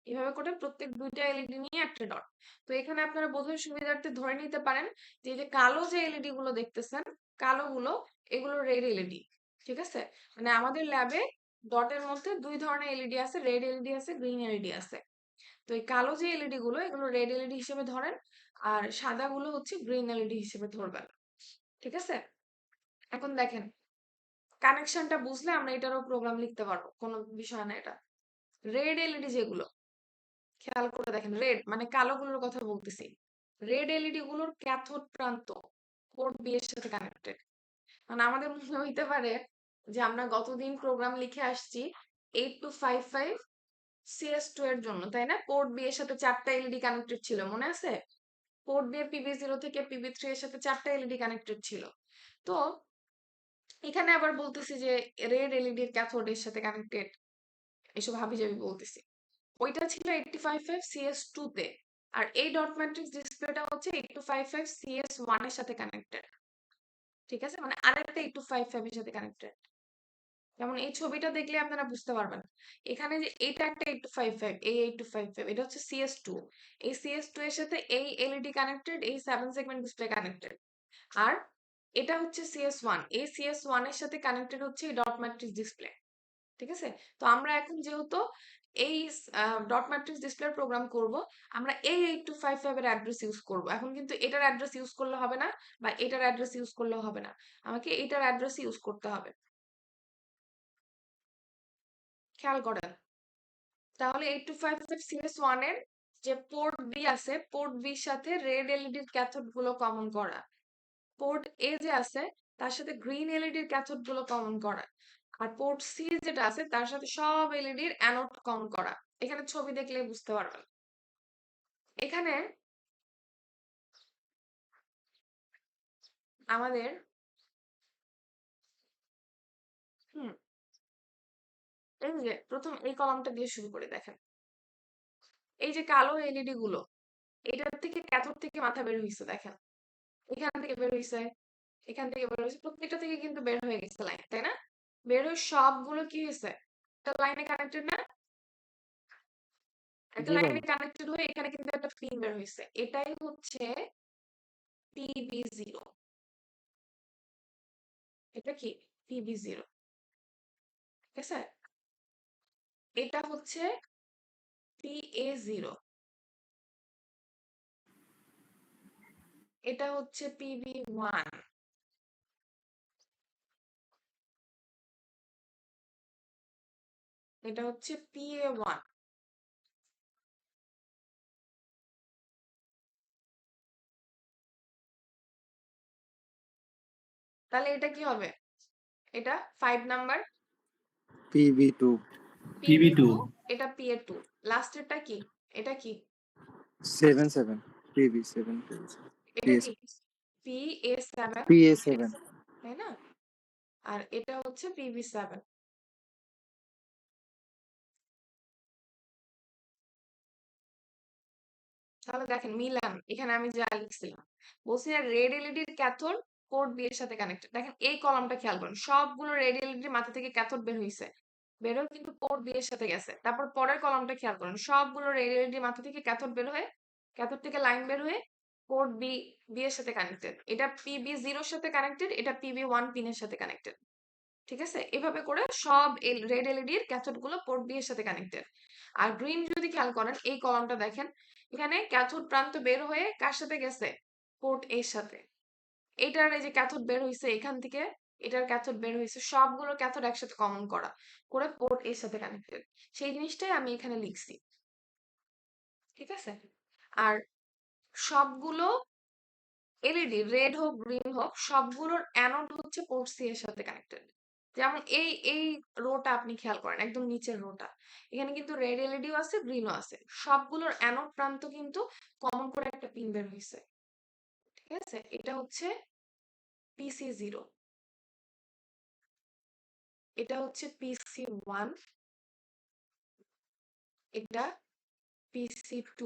এভাবে করে প্রত্যেক দুইটা এলইডি নিয়ে একটা ডট। তো এখানে আপনারা বোধহয় সুবিধার্থে ধরে নিতে পারেন যে এই যে কালো যে এলইডি গুলো দেখতেছেন, কালো গুলো, এগুলো রেড এলইডি। ঠিক আছে, মানে আমাদের ল্যাবে ডটের মধ্যে দুই ধরনের এলইডি আছে, রেড এলইডি আছে, গ্রিন এলইডি আছে। তো এই কালো যে এলইডি গুলো, এগুলো রেড এলইডি হিসেবে ধরেন, আর সাদা গুলো হচ্ছে গ্রিন এলইডি হিসেবে ধরবেন। ঠিক আছে, এখন দেখেন কানেকশনটা বুঝলে আমরা এটারও প্রোগ্রাম লিখতে পারবো, কোনো বিষয় না এটা। রেড এলইডি যেগুলো, খেয়াল করে দেখেন, রেড মানে কালো গুলোর কথা বলতেছি। রেড এলইডি গুলোর ক্যাথোড প্রান্ত পোর্ট বি এর সাথে কানেক্টেড। মানে আমাদের মনে হইতে পারে যে আমরা গতদিন প্রোগ্রাম লিখে আসছি 8255 CS2 এর জন্য, তাই না? পোর্ট বি এর সাথে 4টা এলইডি কানেক্টেড ছিল, মনে আছে? পোর্ট বি এর PB0 থেকে PB3 এর সাথে 4টা এলইডি কানেক্টেড ছিল। তো এখানে আবার বলতেছি যে রেড এলইডি এর ক্যাথোড এর সাথে কানেক্টেড, এসব হাবিজাবি বলতেছি। ওইটা ছিল 8255 CS2 তে, আর এই ডট ম্যাট্রিক্স ডিসপ্লেটা হচ্ছে 8255 CS1 এর সাথে কানেক্টেড। ঠিক আছে, মানে আরেকটা 8255 এর সাথে কানেক্টেড। যেমন এই ছবিটা দেখলে আপনারা বুঝতে পারবেন, এখানে যে এটা একটা 8255, এই 8255 এটা হচ্ছে CS2। এই CS2 এর সাথে এই এলইডি কানেক্টেড, এই 7 সেগমেন্ট ডিসপ্লে কানেক্টেড। আর এটা হচ্ছে CS1, এই CS1 এর সাথে কানেক্টেড হচ্ছে এই ডট ম্যাট্রিক্স ডিসপ্লে। ঠিক আছে, তো আমরা এখন যেহেতু এই ডট ম্যাট্রিক্স ডিসপ্লে প্রোগ্রাম করব, আমরা এই 8255 এর অ্যাড্রেস ইউজ করব। এখন কিন্তু এটার অ্যাড্রেস ইউজ করলে হবে না, বা এটার অ্যাড্রেস ইউজ করলেও হবে না, আমাকে এটার অ্যাড্রেস ইউজ করতে হবে। খেয়াল করেন, তাহলে 8255 CS1 এর যে পোর্ট বি আছে, পোর্ট বির সাথে রেড এলইডির ক্যাথোড গুলো কমন করা, পোর্ট এ যে আছে তার সাথে গ্রিন এলইডির ক্যাথোড গুলো কমন করা, আর পোর্ট সি যেটা আছে তার সাথে সব এলইডির অ্যানোড কমন করা। এখানে ছবি দেখলে বুঝতে পারবেন। এখানে আমাদের হুম এই যে প্রথম এই কলামটা দিয়ে শুরু করে দেখেন, এই যে কালো এলইডি গুলো, এটার থেকে ক্যাথোড থেকে মাথা বের হয়েছে, দেখেন এখান থেকে বের হয়েছে, এখান থেকে বের হয়েছে, প্রত্যেকটা থেকে কিন্তু বের হয়ে গেছে লাইন, তাই না? বের হয়ে সবগুলো কি হয়েছে, একটা লাইনে কানেক্টেড না? একটা জি ম্যাম। লাইনে কানেক্টেড হয়ে এখানে কিন্তু একটা পিন বের হয়েছে, এটাই হচ্ছে PB0। এটা কি PB0, ঠিক আছে? এটা হচ্ছে PA0, এটা হচ্ছে PB1, এটা হচ্ছে PA1। তাহলে এটা কি হবে? এটা 5 নাম্বার PB2 PB2, PB2 এটা PA2, লাস্টেরটা কি? এটা কি? 77 PB7 এটা কি PA7, PA7 তাই না? আর এটা হচ্ছে PB7। তাহলে দেখেন মিলান, এখানে আমি যা লিখছিলাম বলছি না, রেড এলইডির ক্যাথোড পোর্ট বি এর সাথে কানেক্টেড। দেখেন এই কলামটা খেয়াল করেন, সবগুলো রেড এলইডির মাথা থেকে ক্যাথোড বের হয়েছে, বের হয়ে কিন্তু পোর্ট বি এর সাথে গেছে। তারপর পরের কলামটা খেয়াল করেন, সবগুলো রেড এলইডির মাথা থেকে ক্যাথোড বের হয়ে, ক্যাথোড থেকে লাইন বের হয়ে পোর্ট বি এর সাথে কানেক্টেড। এটা PB0 এর সাথে কানেক্টেড, এটা PB1 পিনের সাথে কানেক্টেড। ঠিক আছে, এভাবে করে সব রেড এলইডি এর ক্যাথোড গুলো পোর্ট বি এর সাথে কানেক্টেড। আর গ্রিন যদি খেয়াল করেন, এই কলামটা দেখেন, এখানে ক্যাথোড প্রান্ত বের হয়ে কার সাথে গেছে? পোর্ট এর সাথে। এটার এই যে ক্যাথোড বের হয়েছে এখান থেকে, এটার ক্যাথোড বের হয়েছে, সবগুলো ক্যাথোড একসাথে কমন করা, করে পোর্ট এর সাথে কানেক্টেড। সেই জিনিসটাই আমি এখানে লিখছি। ঠিক আছে, আর সবগুলো এলইডি রেড হোক গ্রিন হোক, সবগুলোর অ্যানোড হচ্ছে পোর্ট সি এর সাথে কানেক্টেড। যেমন এই রোটা আপনি খেয়াল করেন, একদম নিচের রোটা, এখানে কিন্তু রেড এলইডিও আছে, গ্রিনও আছে, সবগুলোর অ্যানোড প্রান্ত কিন্তু কমন করে একটা পিন বের হয়েছে। ঠিক আছে, এটা হচ্ছে PC0। এটা হচ্ছে PC1, এটা PC2,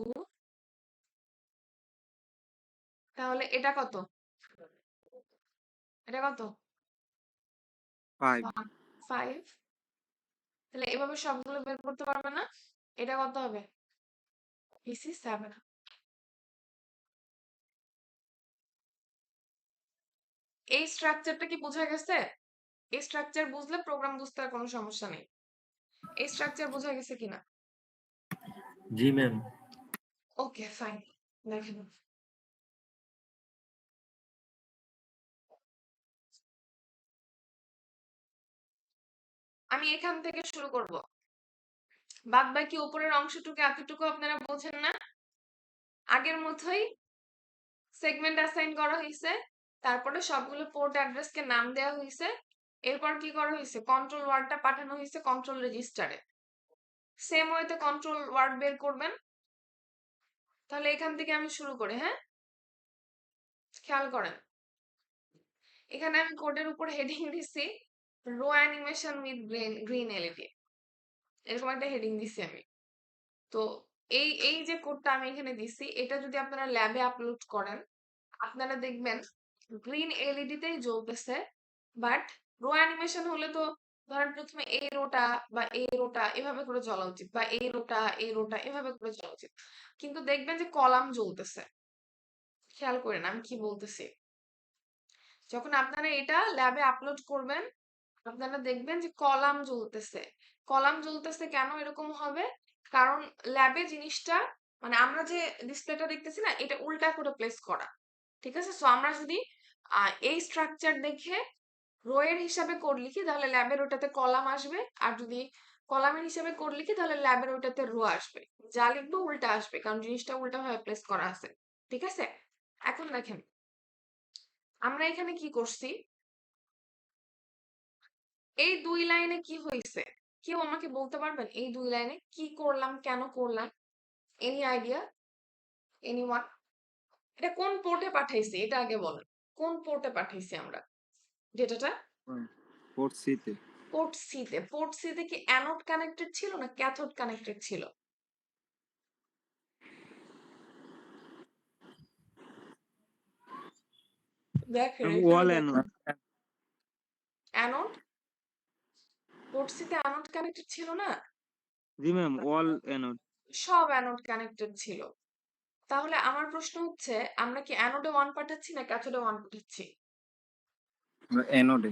তাহলে এটা কত? এটা কত? 5 5। তাহলে এভাবে সবগুলো বের করতে পারবে না? এটা কত হবে? PC7। এই স্ট্রাকচারটা কি বোঝা গেছে? এই স্ট্রাকচার বুঝলে প্রোগ্রাম বুঝতে আর কোনো সমস্যা নেই। এই স্ট্রাকচার বোঝা গেছে কিনা? জি ম্যাম। Okay fine. দেখেন, আমি এখান থেকে শুরু করব। বাদ বাকি উপরের অংশটুকু এতটুকু আপনারা বোঝেন না? আগের মতোই সেগমেন্ট অ্যাসাইন করা হয়েছে, তারপরে সবগুলো পোর্ট অ্যাড্রেসকে নাম দেওয়া হয়েছে, এরপর কি করা হয়েছে? কন্ট্রোল ওয়ার্ডটা পাঠানো হয়েছে কন্ট্রোল রেজিস্টারে। সেম ওয়েতে কন্ট্রোল ওয়ার্ড বের করবেন। তাহলে এখান থেকে আমি শুরু করি, হ্যাঁ? খেয়াল করেন, এখানে আমি কোডের উপর হেডিং দিছি row animation with green LED, এরকম একটা হেডিং দিছি আমি। তো এই এই যে কোডটা আমি এখানে দিছি, এটা যদি আপনারা ল্যাবে আপলোড করেন, আপনারা দেখবেন গ্রিন এলইডি তেই জ্বলতেছে, বাট রো অ্যানিমেশন হলে তো ধরেন প্রথমে এই রোটা বা এই রোটা এভাবে করে জ্বলা উচিত, বা এই রোটা এভাবে করে জ্বলা উচিত, কিন্তু দেখবেন যে কলাম জ্বলতেছে। খেয়াল করেন আমি কি বলতেছি। যখন আপনারা এটা ল্যাবে আপলোড করবেন, আপনারা দেখবেন যে কলাম জ্বলতেছে। কলাম জ্বলতেছে কেন এরকম হবে? কারণ ল্যাবে জিনিসটা, মানে আমরা যে ডিসপ্লেটা দেখতেছি না, এটা উল্টা করে প্লেস করা, ঠিক আছে? সো আমরা যদি এই স্ট্রাকচার দেখে রো এর হিসাবে কোড লিখি, তাহলে ল্যাবের ওটাতে কলাম আসবে, আর যদি কলামের হিসাবে কোড লিখি, তাহলে ল্যাবের ওটাতে রো আসবে। যা লিখবো উল্টা আসবে, কারণ জিনিসটা উল্টা ভাবে প্লেস করা আছে, ঠিক আছে? এখন দেখেন আমরা এখানে কি করছি, এই 2 লাইনে কি হয়েছে? কেউ আমাকে বলতে পারবেন এই 2 লাইনে কি করলাম, কেন করলাম? Any idea? এনিওয়ান? এটা কোন পোর্টে পাঠাইছি এটা আগে বলেন। কোন পোর্টে পাঠাইছি আমরা ডেটাটা? পোর্ট সিতে। পোর্ট সি তে। পোর্ট সি তে কি অ্যানোড কানেক্টেড ছিল না ক্যাথোড কানেক্টেড ছিল? দেখেন ওয়াল এখানে অ্যানোড। অ্যানোড, পোর্ট সি তে অ্যানোড কানেক্টেড ছিল না? জি ম্যাম, ওয়াল অ্যানোড। সব অ্যানোড কানেক্টেড ছিল। তাহলে আমার প্রশ্ন হচ্ছে, আমরা কি অ্যানোডে 1 পাঠাচ্ছি না ক্যাথোডে 1 পাঠাচ্ছি? অ্যানোডে।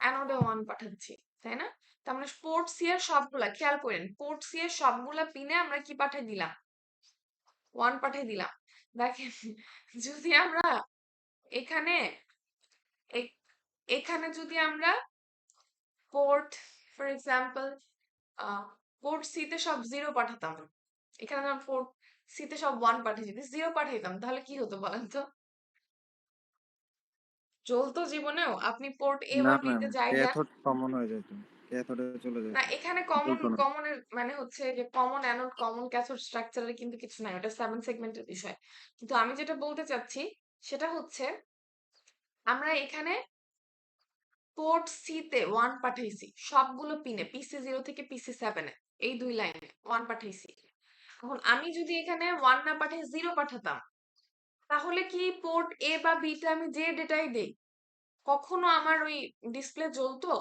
অ্যানোডে 1 পাঠাচ্ছি, তাই না? তার মানে পোর্ট সি এর সবগুলা, খেয়াল করেন, পোর্ট সি এর সবগুলা পিনে আমরা কি পাঠিয়ে দিলাম? 1 পাঠিয়ে দিলাম। দেখেন যদি আমরা এখানে এখানে যদি আমরা port for example port C তে সব 0 পাঠাতাম, এখানে আমরা পোর্ট সি তে সব 1 পাঠিয়ে যদি 0 পাঠাইতাম, তাহলে কি হতো বলেন তো? চলতো জীবনেও? আপনি পোর্ট এ না বা বি ম্যাম, তে যাই যান, ক্যাথোড কমন হয়ে যেত, ক্যাথোডে চলে না যেত। এখানে কমন চলতো না। কমনের মানে হচ্ছে যে কমন অ্যানোড কমন ক্যাথোড স্ট্রাকচারের কিন্তু কিছু নাই, ওটা 7 সেগমেন্টের বিষয়। কিন্তু আমি যেটা বলতে চাচ্ছি সেটা হচ্ছে, আমরা এখানে পোর্ট সি তে 1 পাঠাইছি সবগুলো পিনে, PC0 থেকে PC7 এ, এই 2 লাইনে 1 পাঠাইছি। এখন আমি যদি এখানে 1 না পাঠিয়ে 0 পাঠাতাম, তাহলে কি পোর্ট এ বা বি তে আমি যে ডেটাই দেই কখনো আমার ওই ডিসপ্লে জ্বলতো?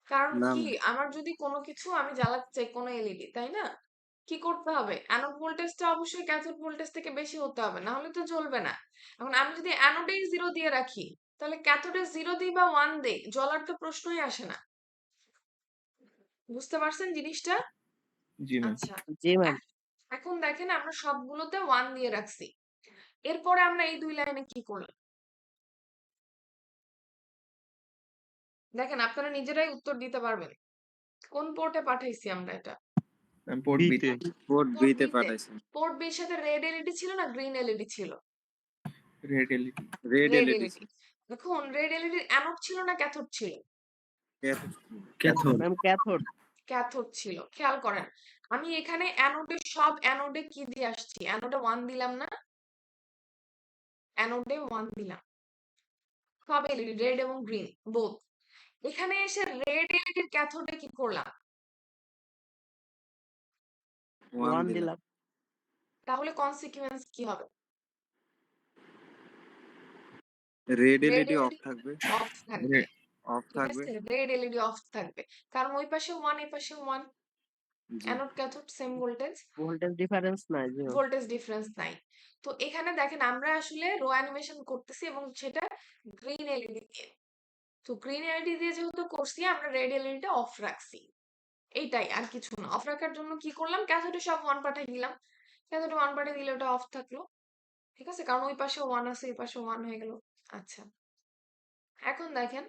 কারণ না কি, ম্যাম। আমার যদি কোনো কিছু আমি জ্বালাতে চাই, কোনো এলইডি, তাই না? কি করতে হবে? অ্যানোড ভোল্টেজটা অবশ্যই ক্যাথোড ভোল্টেজ থেকে বেশি হতে হবে, না হলে তো জ্বলবে না। এখন আমি যদি অ্যানোডেই 0 দিয়ে রাখি, তাহলে ক্যাথোডে 0 দিই বা 1 দেই, জ্বলার তো প্রশ্নই আসে না। বুঝতে পারছেন জিনিসটা? জি ম্যাম। আচ্ছা, জি ম্যাম। এখন দেখেন আমরা সবগুলোতে 1 দিয়ে রাখছি, এরপরে আমরা এই 2 লাইনে কি করলাম দেখেন, আপনারা নিজেরাই উত্তর দিতে পারবেন। কোন পোর্টে পাঠাইছি আমরা এটা? পোর্ট বি বিতে। পোর্ট পোর্ট বি তে বি তে। পাঠাইছেন। পোর্ট বির সাথে রেড এলইডি ছিল না গ্রিন এলইডি ছিল? Red LED. Red red LED. LED. দেখুন রেড এলইডির অ্যানোড ছিল না ক্যাথোড ছিল? Cathode. Cathode. Ma'am cathode. Cathode ছিল। খেয়াল করেন, আমি এখানে অ্যানোডে সব অ্যানোডে কি দিয়ে আসছি? অ্যানোডে 1 দিলাম না? অ্যানোডে 1 দিলাম সব এলইডি, রেড এবং গ্রিন বোথ। এখানে এসে রেড এলইডির ক্যাথোডে কি করলাম? 1 1 দিলাম। দিলাম। তাহলে কনসিকুয়েন্স কি হবে? Red red LED of LED থাকবে। অফ থাকবে, অফ ঠিক থাকবে। আছে? রেড এলইডি অফ থাকবে, কারণ ওই পাশে 1 এই পাশে 1, জি। Anode cathode same voltage, voltage difference নাই জি ম্যাম। ভোল্টেজ ডিফারেন্স নাই। তো এখানে দেখেন আমরা আসলে রো অ্যানিমেশন করতেছি এবং সেটা গ্রিন এলইডি দিয়ে। তো গ্রিন এলইডি দিয়ে যেহেতু করছি, আমরা রেড এলইডিটা অফ রাখছি, এইটাই, আর কিছু না। অফ রাখার জন্য কি করলাম, ক্যাথোডে সব 1 পাঠিয়ে দিলাম, ক্যাথোডে 1 পাঠিয়ে দিলে ওটা অফ থাকলো, ঠিক আছে, কারণ ওই পাশে 1 আছে, এই পাশে 1 হয়ে গেল। আচ্ছা, এখন দেখেন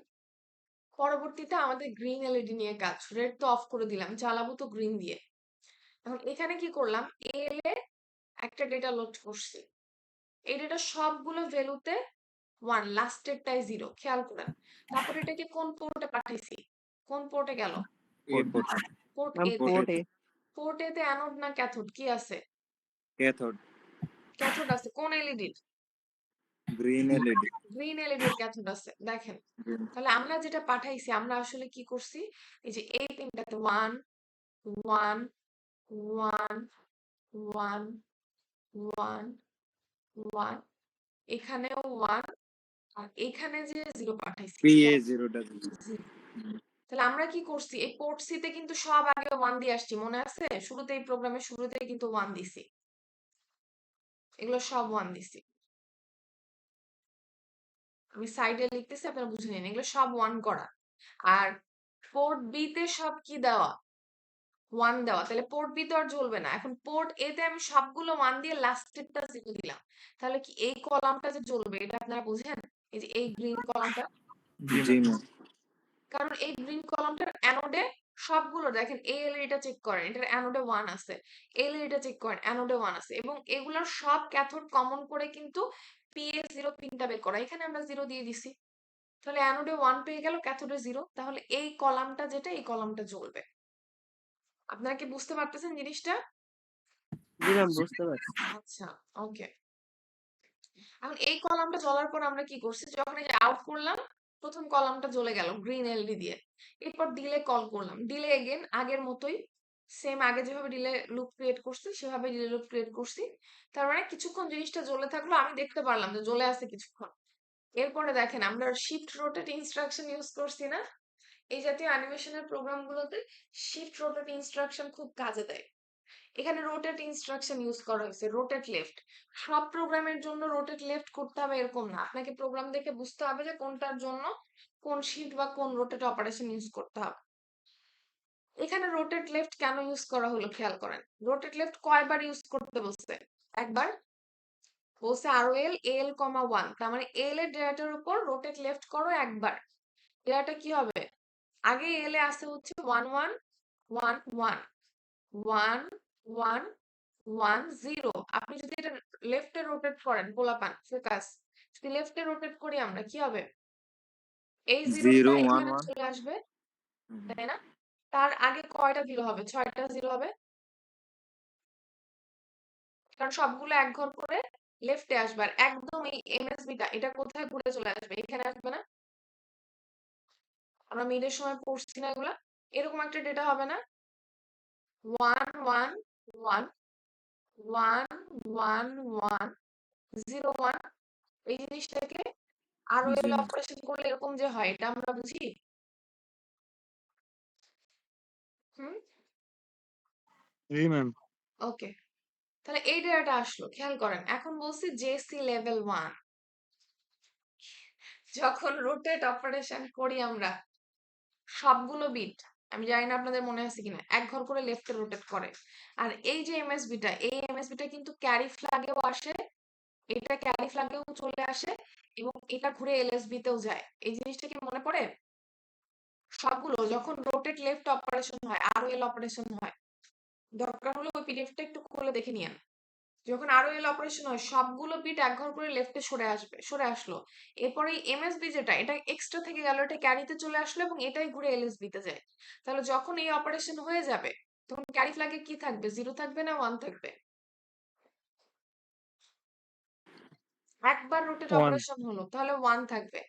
পরবর্তীতে আমাদের গ্রিন এলইডি নিয়ে কাজ। রেড তো অফ করে দিলাম, জ্বালাবো তো গ্রিন দিয়ে। এখন এখানে কি করলাম, এল এ একটা ডেটা লোড করছি, এই ডেটা সবগুলো ভ্যালুতে 1, লাস্টেরটাই 0, খেয়াল করেন। তারপর এটাকে কোন পোর্টে পাঠাইছি, কোন পোর্টে গেল? এ পোর্ট। পোর্ট ম্যাম এ তে। পোর্ট এ। পোর্ট এ তে অ্যানোড না ক্যাথোড কি আছে? ক্যাথোড। ক্যাথোড আছে। কোন এলইডির? Green LED. গ্রিন এলইডির ক্যাথোড আছে। দেখেন, তাহলে আমরা যেটা পাঠাইছি, আমরা আসলে কি করছি, এই যে এই পিনটাতে 1 1 1 1 1 1, এখানেও 1, আর এখানে যে 0 পাঠাইছি, পিএ 0টা দিলাম। 0। তাহলে আমরা কি করছি, এই পোর্ট সি তে কিন্তু সব আগে 1 দিয়ে আসছি, মনে আছে? শুরুতে এই প্রোগ্রামের শুরুতেই কিন্তু 1 দিছি, এগুলো সব 1 দিছি। আমি সাইডে লিখতেছি, আপনারা বুঝে নিন, এগুলো সব 1 করা। আর পোর্ট বি তে সব কি দেওয়া, 1 দেওয়া। তাহলে পোর্ট বি তো আর জ্বলবে না। এখন পোর্ট এ তে আমি সবগুলো 1 দিয়ে লাস্টেরটা 0 দিলাম, তাহলে কি এই কলামটা যে জ্বলবে, এটা আপনারা বুঝেন? এই যে এই গ্রিন কলামটা, জি জি ম্যাম। ম্যাম। কারণ এই গ্রিন কলামটার অ্যানোডে সবগুলো দেখেন, এই এলইডিটা চেক করেন, এটার অ্যানোডে 1 আছে, এলইডিটা চেক করেন, অ্যানোডে 1 আছে, এবং এগুলোর সব ক্যাথোড কমন করে কিন্তু PA0 পিনটা বের করা। এখানে আমরা 0 দিয়ে দিছি, তাহলে অ্যানোডে 1 পেয়ে গেল, ক্যাথোডে 0, তাহলে এই কলামটা যেটা, এই কলামটা জ্বলবে। আপনারা কি বুঝতে পারতেছেন জিনিসটা? জি ম্যাম বুঝতে পারছি। আচ্ছা, ওকে। এখন এই কলামটা জ্বলার পর আমরা কি করছি, যখন এই যে আউট করলাম, প্রথম কলামটা জ্বলে গেল গ্রিন এলইডি দিয়ে। এরপর ডিলে কল করলাম, ডিলে এগেন আগের মতোই, সেম আগে যেভাবে ডিলে লুপ ক্রিয়েট করছি সেভাবে ডিলে লুপ ক্রিয়েট করছি। তার মানে কিছুক্ষণ জিনিসটা জ্বলে থাকলো, আমি দেখতে পারলাম যে জ্বলে আছে কিছুক্ষণ। এরপরে দেখেন আমরা শিফট রোটেট ইনস্ট্রাকশন ইউজ করছি না? এই জাতীয় অ্যানিমেশনের প্রোগ্রামগুলোতে শিফট রোটেট ইনস্ট্রাকশন খুব কাজে দেয়। এখানে রোটেট ইনস্ট্রাকশন ইউজ করা হয়েছে, রোটেট লেফট। সব প্রোগ্রামের জন্য রোটেট লেফট করতে হবে এরকম না, আপনাকে প্রোগ্রাম দেখে বুঝতে হবে যে কোনটার জন্য কোন শিফট বা কোন রোটেট অপারেশন ইউজ করতে হবে। এখানে রোটেট লেফট কেন ইউজ করা হলো খেয়াল করেন। রোটেট লেফট কয়বার ইউজ করতে বলছে? একবার। বলছে ROL AL, 1, তার মানে এল এর ডেটার উপর রোটেট লেফট করো একবার। ডেটাটা কি হবে, আগে এল এ আছে হচ্ছে 1 1 1 1 1 1 1 0। আপনি যদি এটা লেফটে রোটেট করেন, পোলাপান ফোকাস, যদি লেফটে রোটেট করি আমরা, কি হবে, এই 0 জিরোটা 1 এখানে 1। চলে আসবে, তাই না? তার আগে কয়টা জিরো হবে, 6টা জিরো হবে, কারণ সবগুলো এক ঘর করে লেফটে আসবে। আর একদম এই এমএসবিটা এটা কোথায় ঘুরে চলে আসবে, এখানে আসবে না? আমরা মিডের সময় পড়ছি না এগুলা? এরকম একটা ডেটা হবে না, 1 1 1 1 1 1 0 1। এই জিনিসটাকে আরো জি এল ম্যাম। অপারেশন করলে এরকম যে হয়, এটা আমরা বুঝি। হুম, জি ম্যাম। ওকে। তাহলে এই ডেটাটা আসলো, খেয়াল করেন। এখন বলছি জেসি লেভেল 1, যখন রোটেট অপারেশন করি আমরা, সবগুলো বিট, আমি জানি না আপনাদের মনে আছে কিনা, এক ঘর করে লেফটে রোটেট করে। আর এই যে এমএসবিটা, এই এমএসবিটা কিন্তু ক্যারি ফ্ল্যাগেও আসে, এটা ক্যারি ফ্ল্যাগেও চলে আসে, এবং এটা ঘুরে এলএসবি তেও যায়। এই জিনিসটা কি মনে পড়ে? সবগুলো যখন রোটেট লেফট অপারেশন হয়, ROL অপারেশন হয়, দরকার হলে ওই পিডিএফটা একটু খুলে দেখে নিন। যখন ROL অপারেশন হয়, সবগুলো বিট এক ঘর করে লেফটে সরে আসবে, সরে আসলো। এরপরে এই এমএসবি যেটা, এটা এক্সট্রা থেকে গেল, এটা ক্যারিতে চলে আসলো এবং এটাই ঘুরে এলএসবি তে যায়। তাহলে যখন এই অপারেশন হয়ে যাবে, তখন ক্যারি ফ্ল্যাগে কি থাকবে, 0 থাকবে না 1 থাকবে? একবার রোটেট 1 অপারেশন হলো, তাহলে 1 থাকবে।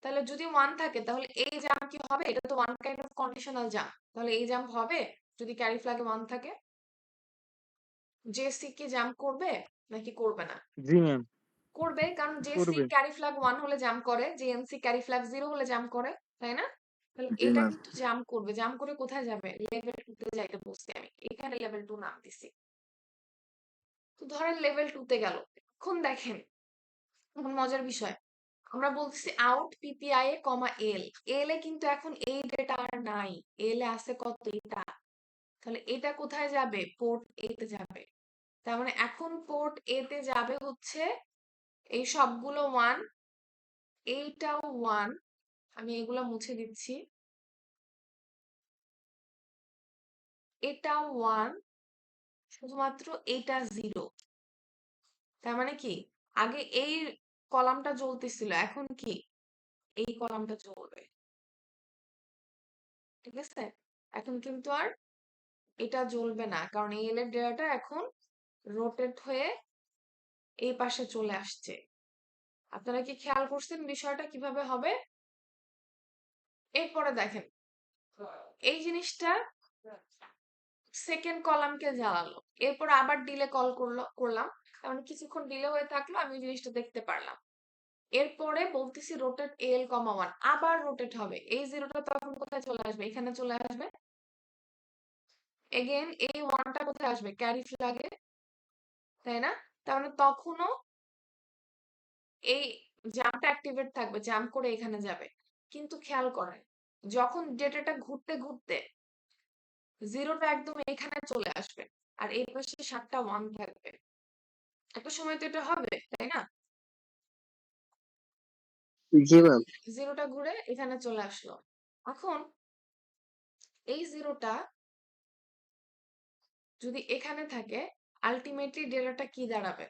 তাহলে যদি 1 থাকে তাহলে এই জাম্প কি হবে? এটা তো one kind of conditional jump. তাহলে এই জাম্প হবে যদি ক্যারি ফ্ল্যাগে 1 থাকে? জেসি কি জাম্প করবে নাকি করবে না? জি ম্যাম করবে, কারণ জেসি করবে ক্যারি ফ্ল্যাগ 1 হলে জাম্প করে, জেএনসি ক্যারি ফ্ল্যাগ 0 হলে জাম্প করে, তাই না? তাহলে জি এটা ম্যাম কিন্তু জাম্প করবে। জাম্প করে কোথায় যাবে? লেভেল 2 তে যাইতে বলছি আমি। এখানে লেভেল 2 নাম দিছি। তো ধরেন লেভেল 2 তে গেল। এখন দেখেন, এখন মজার বিষয়। আমরা বলতেছি আউট পিপিআই এ কমা এল। এল এ কিন্তু এখন এই ডেটা আর নাই। এল এ আছে কত? এটা। তাহলে এটা কোথায় যাবে? পোর্ট এ তে যাবে। তার মানে এখন পোর্ট এ তে যাবে হচ্ছে এই সবগুলো 1, এইটাও 1। আমি এগুলো মুছে দিচ্ছি। এটাও 1, শুধুমাত্র এটা 0। তার মানে কি? আগে এই কলামটা জ্বলতেছিল, এখন কি? এই কলামটা জ্বলবে। ঠিক আছে? এখন কিন্তু আর এটা জ্বলবে না, কারণ এই এল এর ডেটাটা এখন রোটেট হয়ে এই পাশে চলে আসছে। আপনারা কি খেয়াল করছেন বিষয়টা কিভাবে হবে? এরপরে দেখেন, এই জিনিসটা সেকেন্ড কলামকে জ্বালালো, এরপর আবার ডিলে করলাম, কারণ কিছুক্ষণ ডিলে হয়ে থাকলো, আমি জিনিসটা দেখতে পারলাম। এরপরে বলতেছি রোটেট এল কমা 1, আবার রোটেট হবে। এই জিরোটা তখন কোথায় চলে আসবে? এখানে চলে আসবে। এগেন এই 1টা কোথায় আসবে? ক্যারি ফ্ল্যাগে, তাই না? তার মানে তখনও এই জাম্পটা অ্যাক্টিভেট থাকবে, জাম্প করে এখানে যাবে। কিন্তু খেয়াল করেন, যখন ডেটাটা ঘুরতে ঘুরতে জিরোটা একদম এখানে চলে আসবে, আর এই পাশে 7টা 1 থাকবে, একটা সময় তো এটা হবে, তাই না? জি ম্যাম। জিরোটা ঘুরে এখানে চলে আসলো। এখন এই জিরোটা যদি এখানে থাকে, আলটিমেটলি ডেটাটা কি দাঁড়াবে?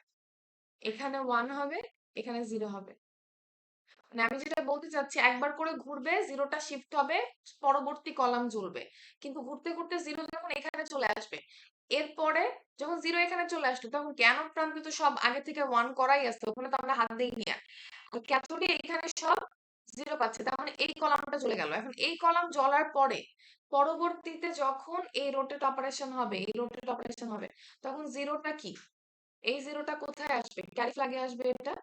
এখানে 1 হবে, এখানে 0 হবে। মানে আমি যেটা বলতে চাচ্ছি, একবার করে ঘুরবে, জিরোটা শিফট হবে, পরবর্তী কলাম জ্বলবে। কিন্তু ঘুরতে ঘুরতে জিরো যখন এখানে চলে আসবে, এরপরে যখন জিরো এখানে চলে আসলো, তখন ক্যানোড প্রান্তে তো সব আগে থেকে 1 করাই আছে, ওখানে তো আমরা হাত দিইনি আর। ক্যাথোডে এখানে সব 0 পাচ্ছে, তার মানে এই কলামটা চলে গেল। এখন এই কলাম জ্বলার পরে পরবর্তীতে যখন এই রোটেট অপারেশন হবে, এই রোটেট অপারেশন হবে, তখন জিরোটা কি? এই জিরোটা কোথায় আসবে? ক্যারি ফ্ল্যাগে আসবে এটা।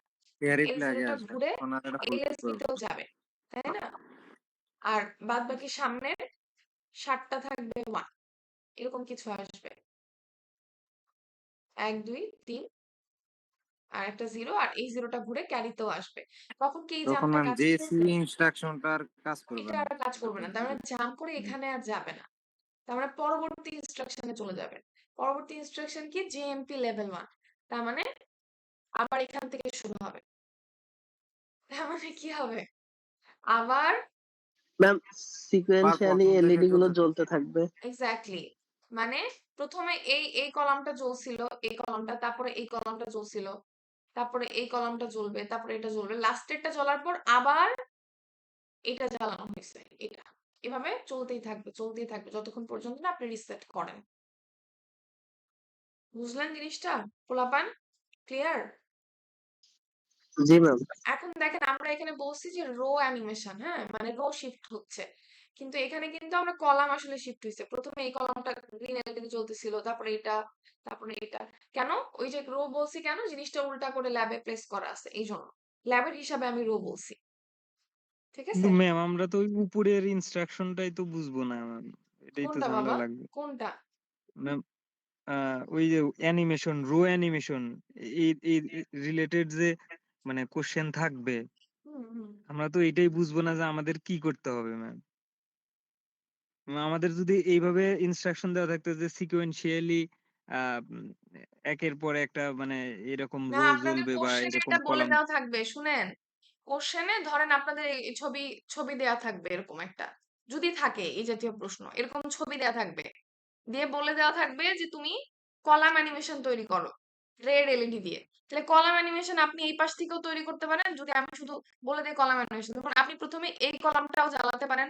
ক্যারি এই ফ্ল্যাগে জিরোটা আসবে ঘুরে তখন আর এটা এলএস ফুলফিল করবে তেও যাবে, তাই না? আর বাদ বাকি সামনের 7টা থাকবে 1, এরকম কিছু আসবে। 1 2 3 আর একটা 0, আর এই জিরোটা ঘুরে ক্যারিতেও আসবে। তখন কি এই তখন জাম্পটা ম্যাম কাজ জেসি করবে? ইনস্ট্রাকশনটা আর কাজ করবে এটা না আর কাজ এটা করবে তো না। তার মানে জিরো জাম্প করে এখানে আর যাবে না। তার মানে পরবর্তী ইনস্ট্রাকশনে চলে যাবে। পরবর্তী ইনস্ট্রাকশন কি? JMP level 1। তার মানে আবার এখান থেকে শুরু হবে। তার মানে কি হবে? আবার ম্যাম আবার সিকোয়েন্সিয়ালি প্রথম থেকে এলইডি গুলো জ্বলতে জ্বলতে থাকবে থাকবে। এক্স্যাক্টলি। মানে প্রথমে এই কলামটা জ্বলছিল, এই কলামটা, তারপরে এই কলামটা জ্বলছিল, তারপরে এই কলামটা জ্বলবে, তারপরে এটা জ্বলবে, লাস্টেরটা জ্বলার পর আবার এটা জ্বালানো হয়েছে, এটা। এভাবে চলতেই থাকবে যতক্ষণ পর্যন্ত না আপনি রিসেট করেন। বুঝলেন জিনিসটা পোলাপান? ক্লিয়ার? জি ম্যাম। এখন দেখেন, আমরা এখানে বলছি যে রো অ্যানিমেশন, হ্যাঁ, মানে রো শিফট হচ্ছে, কিন্তু এখানে কিন্তু আমরা কলাম আসলে শিফট হয়েছে। প্রথমে এই কলামটা গ্রিন এলইডি চলতেছিল, তারপরে এটা, তারপরে এটা। কেন ওই যে রো বলছি? কেন? জিনিসটা উল্টা করে ল্যাবে প্লেস করা আছে, এই জন্য ল্যাবের হিসাবে আমি রো বলছি। ঠিক কিন্তু আছে? ম্যাম আমরা তো ওই উপরের ইনস্ট্রাকশনটাই তো বুঝবো না ম্যাম, এটাই তো কোনটা ঝামেলা বাবা? লাগবে কোনটা? ম্যাম। ওই যে অ্যানিমেশন, রো অ্যানিমেশন, এই রিলেটেড যে মানে কোশ্চেন থাকবে, হুম হুম আমরা তো এটাই বুঝবো না যে আমাদের কি করতে হবে ম্যাম। আমাদের যদি এইভাবে ইনস্ট্রাকশন দেওয়া থাকতো যে সিকোয়েন্সিয়ালি একের পর একটা মানে এরকম না, রো আপনাদের জ্বলবে বা কোশ্চেনে এরকম এটা বলে কলাম। দেওয়া থাকবে, শুনেন। কোশ্চেনে ধরেন আপনাদের এই ছবি ছবি দেয়া থাকবে, এরকম একটা, যদি থাকে এই জাতীয় প্রশ্ন, এরকম ছবি দেয়া থাকবে, দিয়ে বলে দেওয়া থাকবে যে তুমি কলাম অ্যানিমেশন তৈরি করো রেড এলইডি দিয়ে। তাহলে কলাম অ্যানিমেশন আপনি এই পাশ থেকেও তৈরি করতে পারেন, যদি আমি শুধু বলে দিই কলাম অ্যানিমেশন, তখন আপনি প্রথমে এই কলামটাও জ্বালাতে পারেন,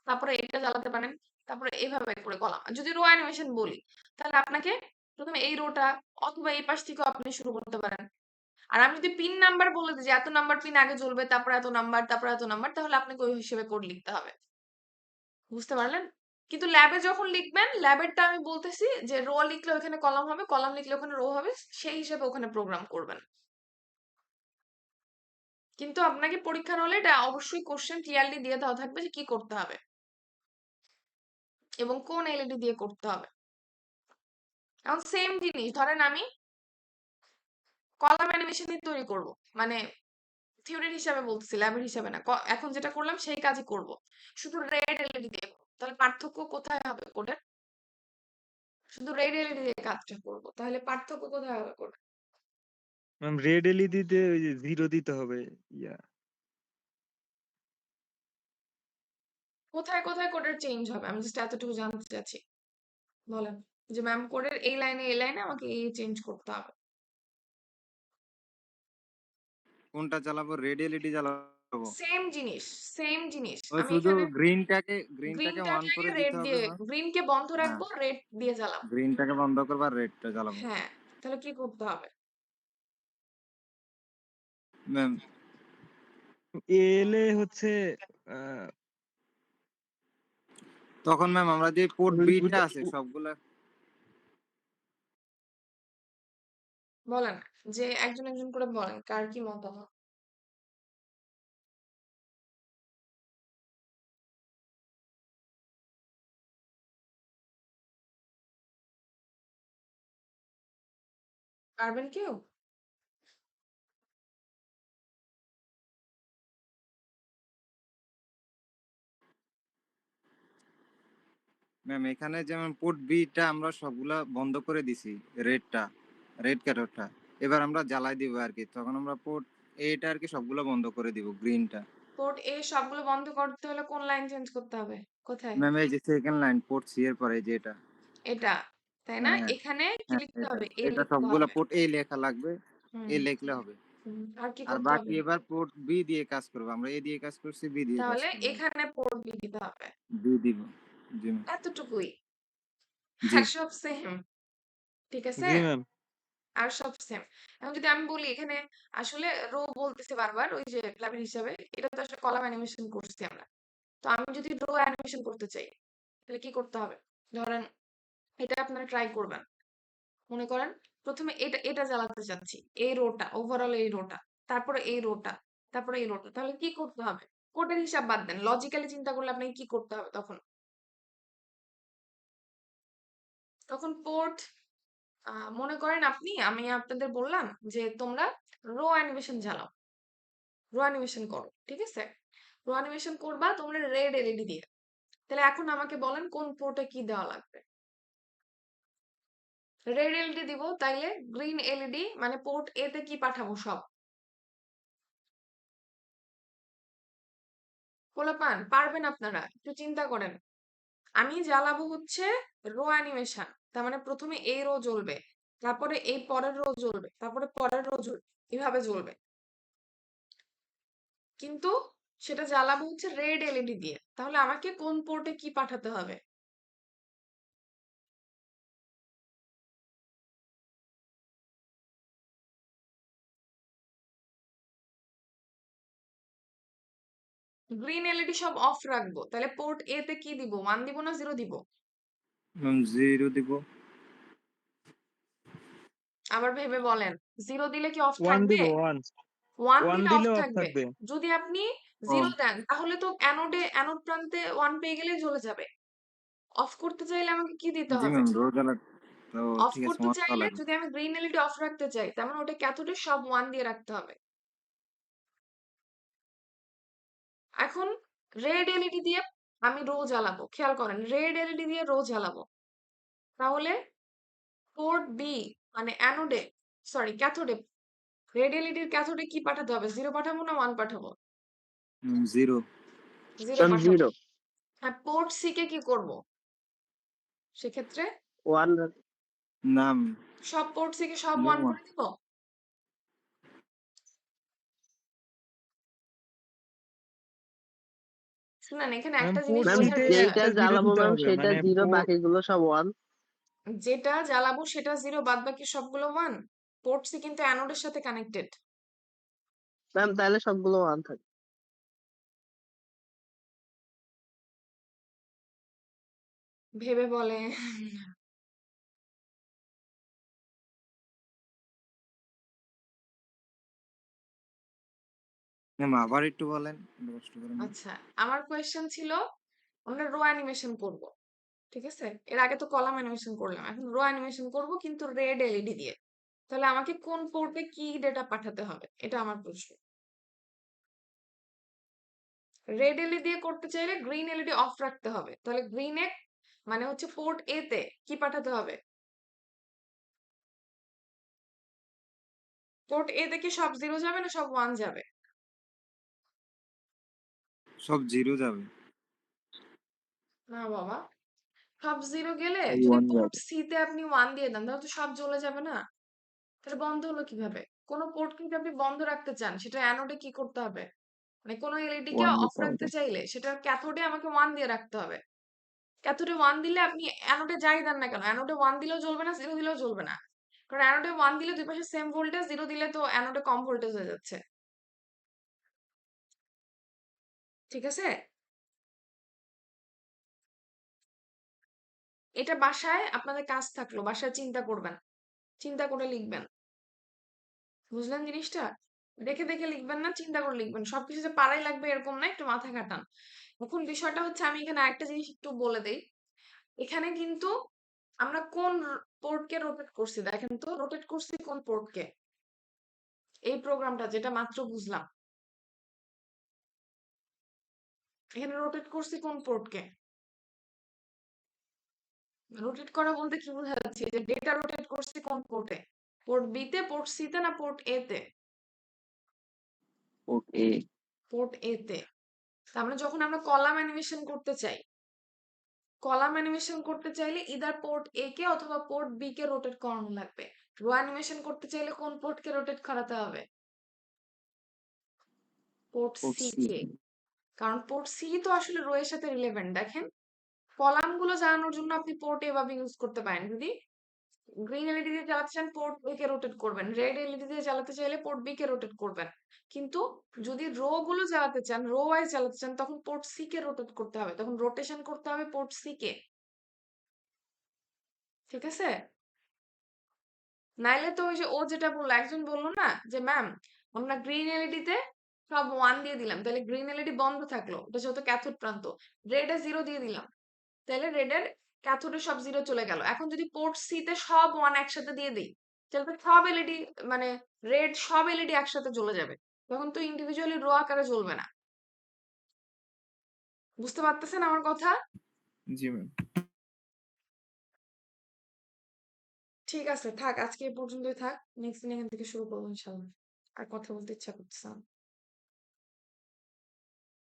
তারপরে এটা জ্বালাতে পারেন, তারপরে এইভাবে করে কলাম। যদি রো অ্যানিমেশন বলি, তাহলে আপনাকে প্রথমে এই রোটা অথবা এই পাশ থেকেও আপনি শুরু করতে পারেন। আর আমি যদি পিন নাম্বার বলে দিই যে এত নাম্বার পিন আগে জ্বলবে, তারপর এত নাম্বার, তারপর এত নাম্বার, তাহলে আপনাকে ওই হিসেবে কোড লিখতে হবে। বুঝতে পারলেন? কিন্তু ল্যাবে যখন লিখবেন, ল্যাবেরটা আমি বলতেছি যে রো লিখলে ওখানে কলাম হবে, কলাম লিখলে ওখানে রো হবে, সেই হিসেবে ওখানে প্রোগ্রাম করবেন। কিন্তু আপনাকে পরীক্ষার হলে এটা অবশ্যই কোশ্চেন ক্লিয়ারলি দিয়ে দেওয়া থাকবে যে কি করতে হবে এবং কোন এলইডি দিয়ে করতে হবে। এখন সেম জিনিস ধরেন আমি কলাম অ্যানিমেশনই তৈরি করব, মানে থিওরির হিসাবে বলতেছি, ল্যাবের হিসাবে না। এখন যেটা করলাম সেই কাজই করব, শুধু রেড এলইডি দিয়ে করব। তাহলে পার্থক্য কোথায় হবে কোডের? শুধু রেড এলইডি দিয়ে কাজটা করব, তাহলে পার্থক্য কোথায় হবে কোডের? ম্যাম রেড এলইডি তে ওই যে 0 দিতে হবে। ইয়া কোথায় কোথায় কোডের চেঞ্জ হবে? আমি জাস্ট এতটুকু জানতে চাচ্ছি। বলেন যে ম্যাম কোডের এই লাইনে আমাকে এই চেঞ্জ করতে হবে। কোনটা চালাবো? রেড এলইডি চালাবো। সেম জিনিস, সেম জিনিস। ওই আমি শুধু এখানে গ্রিনটাকে গ্রিনটাকে অন করে রেড দিতে হবে দিয়ে, ম্যাম। গ্রিনকে বন্ধ হ্যাঁ, রাখবো, রেড দিয়ে জ্বালাবো। গ্রিনটাকে বন্ধ করবো আর রেডটা জ্বালাবো। হ্যাঁ, তাহলে কি করতে হবে? ম্যাম এলে হচ্ছে আহ, তখন ম্যাম আমরা যে পোর্ট ওই- বিটা ওইটা- আছে সবগুলা বলেন যে একজন একজন করে বলেন কার কি মতামত। পারবেন কেউ? ম্যাম এখানে যেমন পোর্ট বিটা আমরা সবগুলা বন্ধ করে দিছি, রেড ক্যারটটা এবার আমরা জ্বালাই দিব আর কি। তখন আমরা পোর্ট এটা আর কি সবগুলো বন্ধ করে দিব, গ্রিনটা। পোর্ট এ সবগুলো বন্ধ করতে হলে কোন লাইন চেঞ্জ করতে হবে? কোথায়? ম্যাম এই যে সেকেন্ড লাইন পোর্ট সি এর পরে যে এটা, এটা, তাই না? হ্যাঁ এখানে কি হ্যাঁ লিখতে এটা হবে? এ এটা লিখতে সবগুলা হবে। পোর্ট এ লেখা লাগবে, হুম, এ লিখলে হবে। আর কি আর করতে বাকি হবে? এবার পোর্ট বি দিয়ে কাজ করবো। আমরা এ দিয়ে কাজ করছি, বি দিয়ে কাজ তাহলে করবো। এখানে পোর্ট বি দিতে হবে। বি দিব। জি ম্যাম। এতটুকুই। জি আর সব সেম। ঠিক আছে? জি ম্যাম। আর সব সেম। এখন যদি আমি বলি এখানে আসলে রো বলতেছি বারবার, ওই যে ল্যাবের হিসাবে, এটা তো আসলে কলাম অ্যানিমেশন করছি আমরা। তো আমি যদি রো অ্যানিমেশন করতে চাই, তাহলে কি করতে হবে? ধরেন এটা আপনারা ট্রাই করবেন। মনে করেন প্রথমে এটা জ্বালাতে চাচ্ছি, এই রোটা, ওভারঅল এই রোটা, তারপরে এই রোটা, তারপরে এই রোটা। তাহলে কি করতে হবে? কোডের হিসাব বাদ দেন, লজিক্যালি চিন্তা করলে আপনাকে কি করতে হবে তখন? তখন পোর্ট মনে করেন আমি আপনাদের বললাম যে তোমরা রো অ্যানিমেশন জ্বালাও, রো অ্যানিমেশন করো, ঠিক আছে? রো অ্যানিমেশন করবা তোমরা রেড এলইডি দিয়ে। তাহলে এখন আমাকে বলেন কোন পোর্টে কি দেওয়া লাগবে? রেড এলইডি দিব, তাইলে গ্রিন এলইডি মানে পোর্ট এ তে কি পাঠাবো সব? পোলাপান পারবেন আপনারা, একটু চিন্তা করেন। আমি জ্বালাবো হচ্ছে রো অ্যানিমেশন, তার মানে প্রথমে এই রো জ্বলবে, তারপরে এই পরের রো জ্বলবে, তারপরে পরের রো জ্বলবে, এভাবে জ্বলবে। কিন্তু সেটা জ্বালাবো হচ্ছে রেড এলইডি দিয়ে। তাহলে আমাকে কোন পোর্টে কি পাঠাতে হবে? গ্রিন এলইডি সব অফ রাখবো, তাহলে পোর্ট এ তে কি দিব? 1 দিব না 0 দিব? ম্যাম 0 দিব। আবার ভেবে বলেন, 0 দিলে কি অফ 1 থাকবে? দিব 1 1 1 দিলে অফ দিলে অফ থাকবে। থাকবে। যদি আপনি ও 0 দেন তাহলে তো অ্যানোড প্রান্তে 1 পেয়ে গেলেই জ্বলে যাবে। অফ করতে চাইলে আমাকে কি দিতে জি হবে? ম্যাম, রো জ্বালা তো অফ ঠিক আছে, করতে মনে করা চাইলে লাগবে। যদি আমি গ্রিন এলইডি অফ রাখতে চাই, তার মানে ওটা ক্যাথোডে সব 1 দিয়ে রাখতে হবে। এখন রেড এলইডি দিয়ে আমি রো জ্বালাবো, খেয়াল করেন, রেড এলইডি দিয়ে রো জ্বালাবো। তাহলে পোর্ট বি মানে ক্যাথোডে, রেড এলইডির ক্যাথোডে কি পাঠাতে হবে? 0 পাঠাবো না 1 পাঠাবো? 0 0 ম্যাম পাঠাবো। 0 হ্যাঁ, পোর্ট সি কে কি করব সেক্ষেত্রে? 1 নাম সব পোর্ট সি কে সব নো 1 করে দিব? শুনেন, এখানে ম্যাম একটা জিনিস পোর্ট ম্যাম সি বোঝার তে চেষ্টা যেইটা একটা 0 জ্বালাবো দিতে ম্যাম হবে, সেটা মানে 0, বাকিগুলো সব 1। যেটা জ্বালাবো সেটা 0, বাদ বাকি সবগুলো 1। পোর্ট সি কিন্তু অ্যানোডের সাথে কানেক্টেড। ম্যাম তাহলে সবগুলো 1 থাকে। ভেবে বলে। ম্যাম আবার একটু বলেন, একটু কষ্ট করে না। আচ্ছা, আমার কোয়েশ্চেন ছিল আমরা রো অ্যানিমেশন করব, ঠিক আছে? এর আগে তো কলাম অ্যানিমেশন করলাম, এখন রো অ্যানিমেশন করব কিন্তু রেড এলইডি দিয়ে। তাহলে আমাকে কোন পোর্টে কি ডেটা পাঠাতে হবে, এটা আমার প্রশ্ন। রেড এলইডি দিয়ে করতে চাইলে গ্রিন এলইডি অফ রাখতে হবে, তাহলে গ্রিনে মানে হচ্ছে পোর্ট এ তে কি পাঠাতে হবে? পোর্ট এ তে কি সব 0 যাবে না সব 1 যাবে? সব 0 যাবে। না বাবা, সব 0 গেলে সব যদি 1 পোর্ট যাবে। সি তে আপনি 1 দিয়ে দেন তাহলে তো সব জ্বলে যাবে না? তাহলে বন্ধ হলো কিভাবে? কোন পোর্ট কিন্তু আপনি বন্ধ রাখতে চান, সেটা অ্যানোডে কি করতে হবে? মানে কোন এলইডি কে 1 অফ দিতে রাখতে হবে। চাইলে সেটার ক্যাথোডে আমাকে 1 দিয়ে রাখতে হবে। ক্যাথোডে 1 দিলে আপনি অ্যানোডে যাই দেন না কেন, অ্যানোডে 1 দিলেও জ্বলবে না, 0 দিলেও জ্বলবে না। কারণ অ্যানোডে 1 দিলে দুই পাশে সেম ভোল্টেজ, 0 দিলে তো অ্যানোডে কম ভোল্টেজ হয়ে যাচ্ছে। ঠিক আছে? এটা বাসায় আপনাদের কাজ থাকলো, বাসায় চিন্তা করবেন, চিন্তা করে লিখবেন। বুঝলেন জিনিসটা? দেখে দেখে লিখবেন না, চিন্তা করে লিখবেন। সবকিছু যে পারাই লাগবে এরকম না, একটু মাথা খাটান। এখন বিষয়টা হচ্ছে আমি এখানে আরেকটা জিনিস একটু বলে দেই। এখানে কিন্তু আমরা কোন পোর্টকে রোটেট করছি দেখেন তো, রোটেট করছি কোন পোর্টকে? এই প্রোগ্রামটা যেটা মাত্র বুঝলাম, এখানে রোটেট করছি কোন পোর্টকে? রোটেট করা বলতে কি বোঝা যাচ্ছে? যে ডেটা রোটেট করছি কোন পোর্টে? পোর্ট বি তে, পোর্ট সি তে না পোর্ট এ তে? পোর্ট এ। পোর্ট এ তে। তার মানে যখন আমরা কলাম অ্যানিমেশন করতে চাই, কলাম অ্যানিমেশন করতে চাইলে ইদার পোর্ট এ কে অথবা পোর্ট বি কে রোটেট করানো লাগবে। রো অ্যানিমেশন করতে চাইলে কোন পোর্টকে রোটেট করাতে হবে? Port port C C. কে। কারণ পোর্ট সি তো আসলে রো এর সাথে রিলেভেন্ট। দেখেন, কলাম গুলো জানানোর জন্য আপনি পোর্ট এভাবে ইউজ করতে পারেন। যদি গ্রিন এলইডি দিয়ে চালাতে চান পোর্ট এ কে রোটেট করবেন, রেড এলইডি দিয়ে চালাতে চাইলে পোর্ট বি কে রোটেট করবেন। কিন্তু যদি রো গুলো চালাতে চান, রো ওয়াইজ চালাতে চান, তখন পোর্ট সি কে রোটেট করতে হবে, তখন রোটেশন করতে হবে পোর্ট সি কে। ঠিক আছে? নাইলে তো ওই যে ও যেটা বললো, একজন বললো না যে ম্যাম আমরা গ্রিন এলইডি তে সব 1 দিয়ে দিলাম, তাহলে গ্রিন এলইডি বন্ধ থাকলো, এটা যেহেতু ক্যাথোড প্রান্ত। রেডে 0 দিয়ে দিলাম, তাহলে রেডের ক্যাথোডে সব 0 চলে গেল। এখন যদি পোর্ট সি তে সব 1 একসাথে দিয়ে দিই, তাহলে তো সব এলইডি মানে রেড সব এলইডি একসাথে জ্বলে যাবে, তখন তো ইন্ডিভিজুয়ালি রো আকারে জ্বলবে না। বুঝতে পারতেছেন আমার কথা? জি ম্যাম। ঠিক আছে, থাক, আজকে এই পর্যন্তই থাক। নেক্সট দিন এখান থেকে শুরু করবো ইনশাল্লাহ। আর কথা বলতে ইচ্ছা করতেছে না।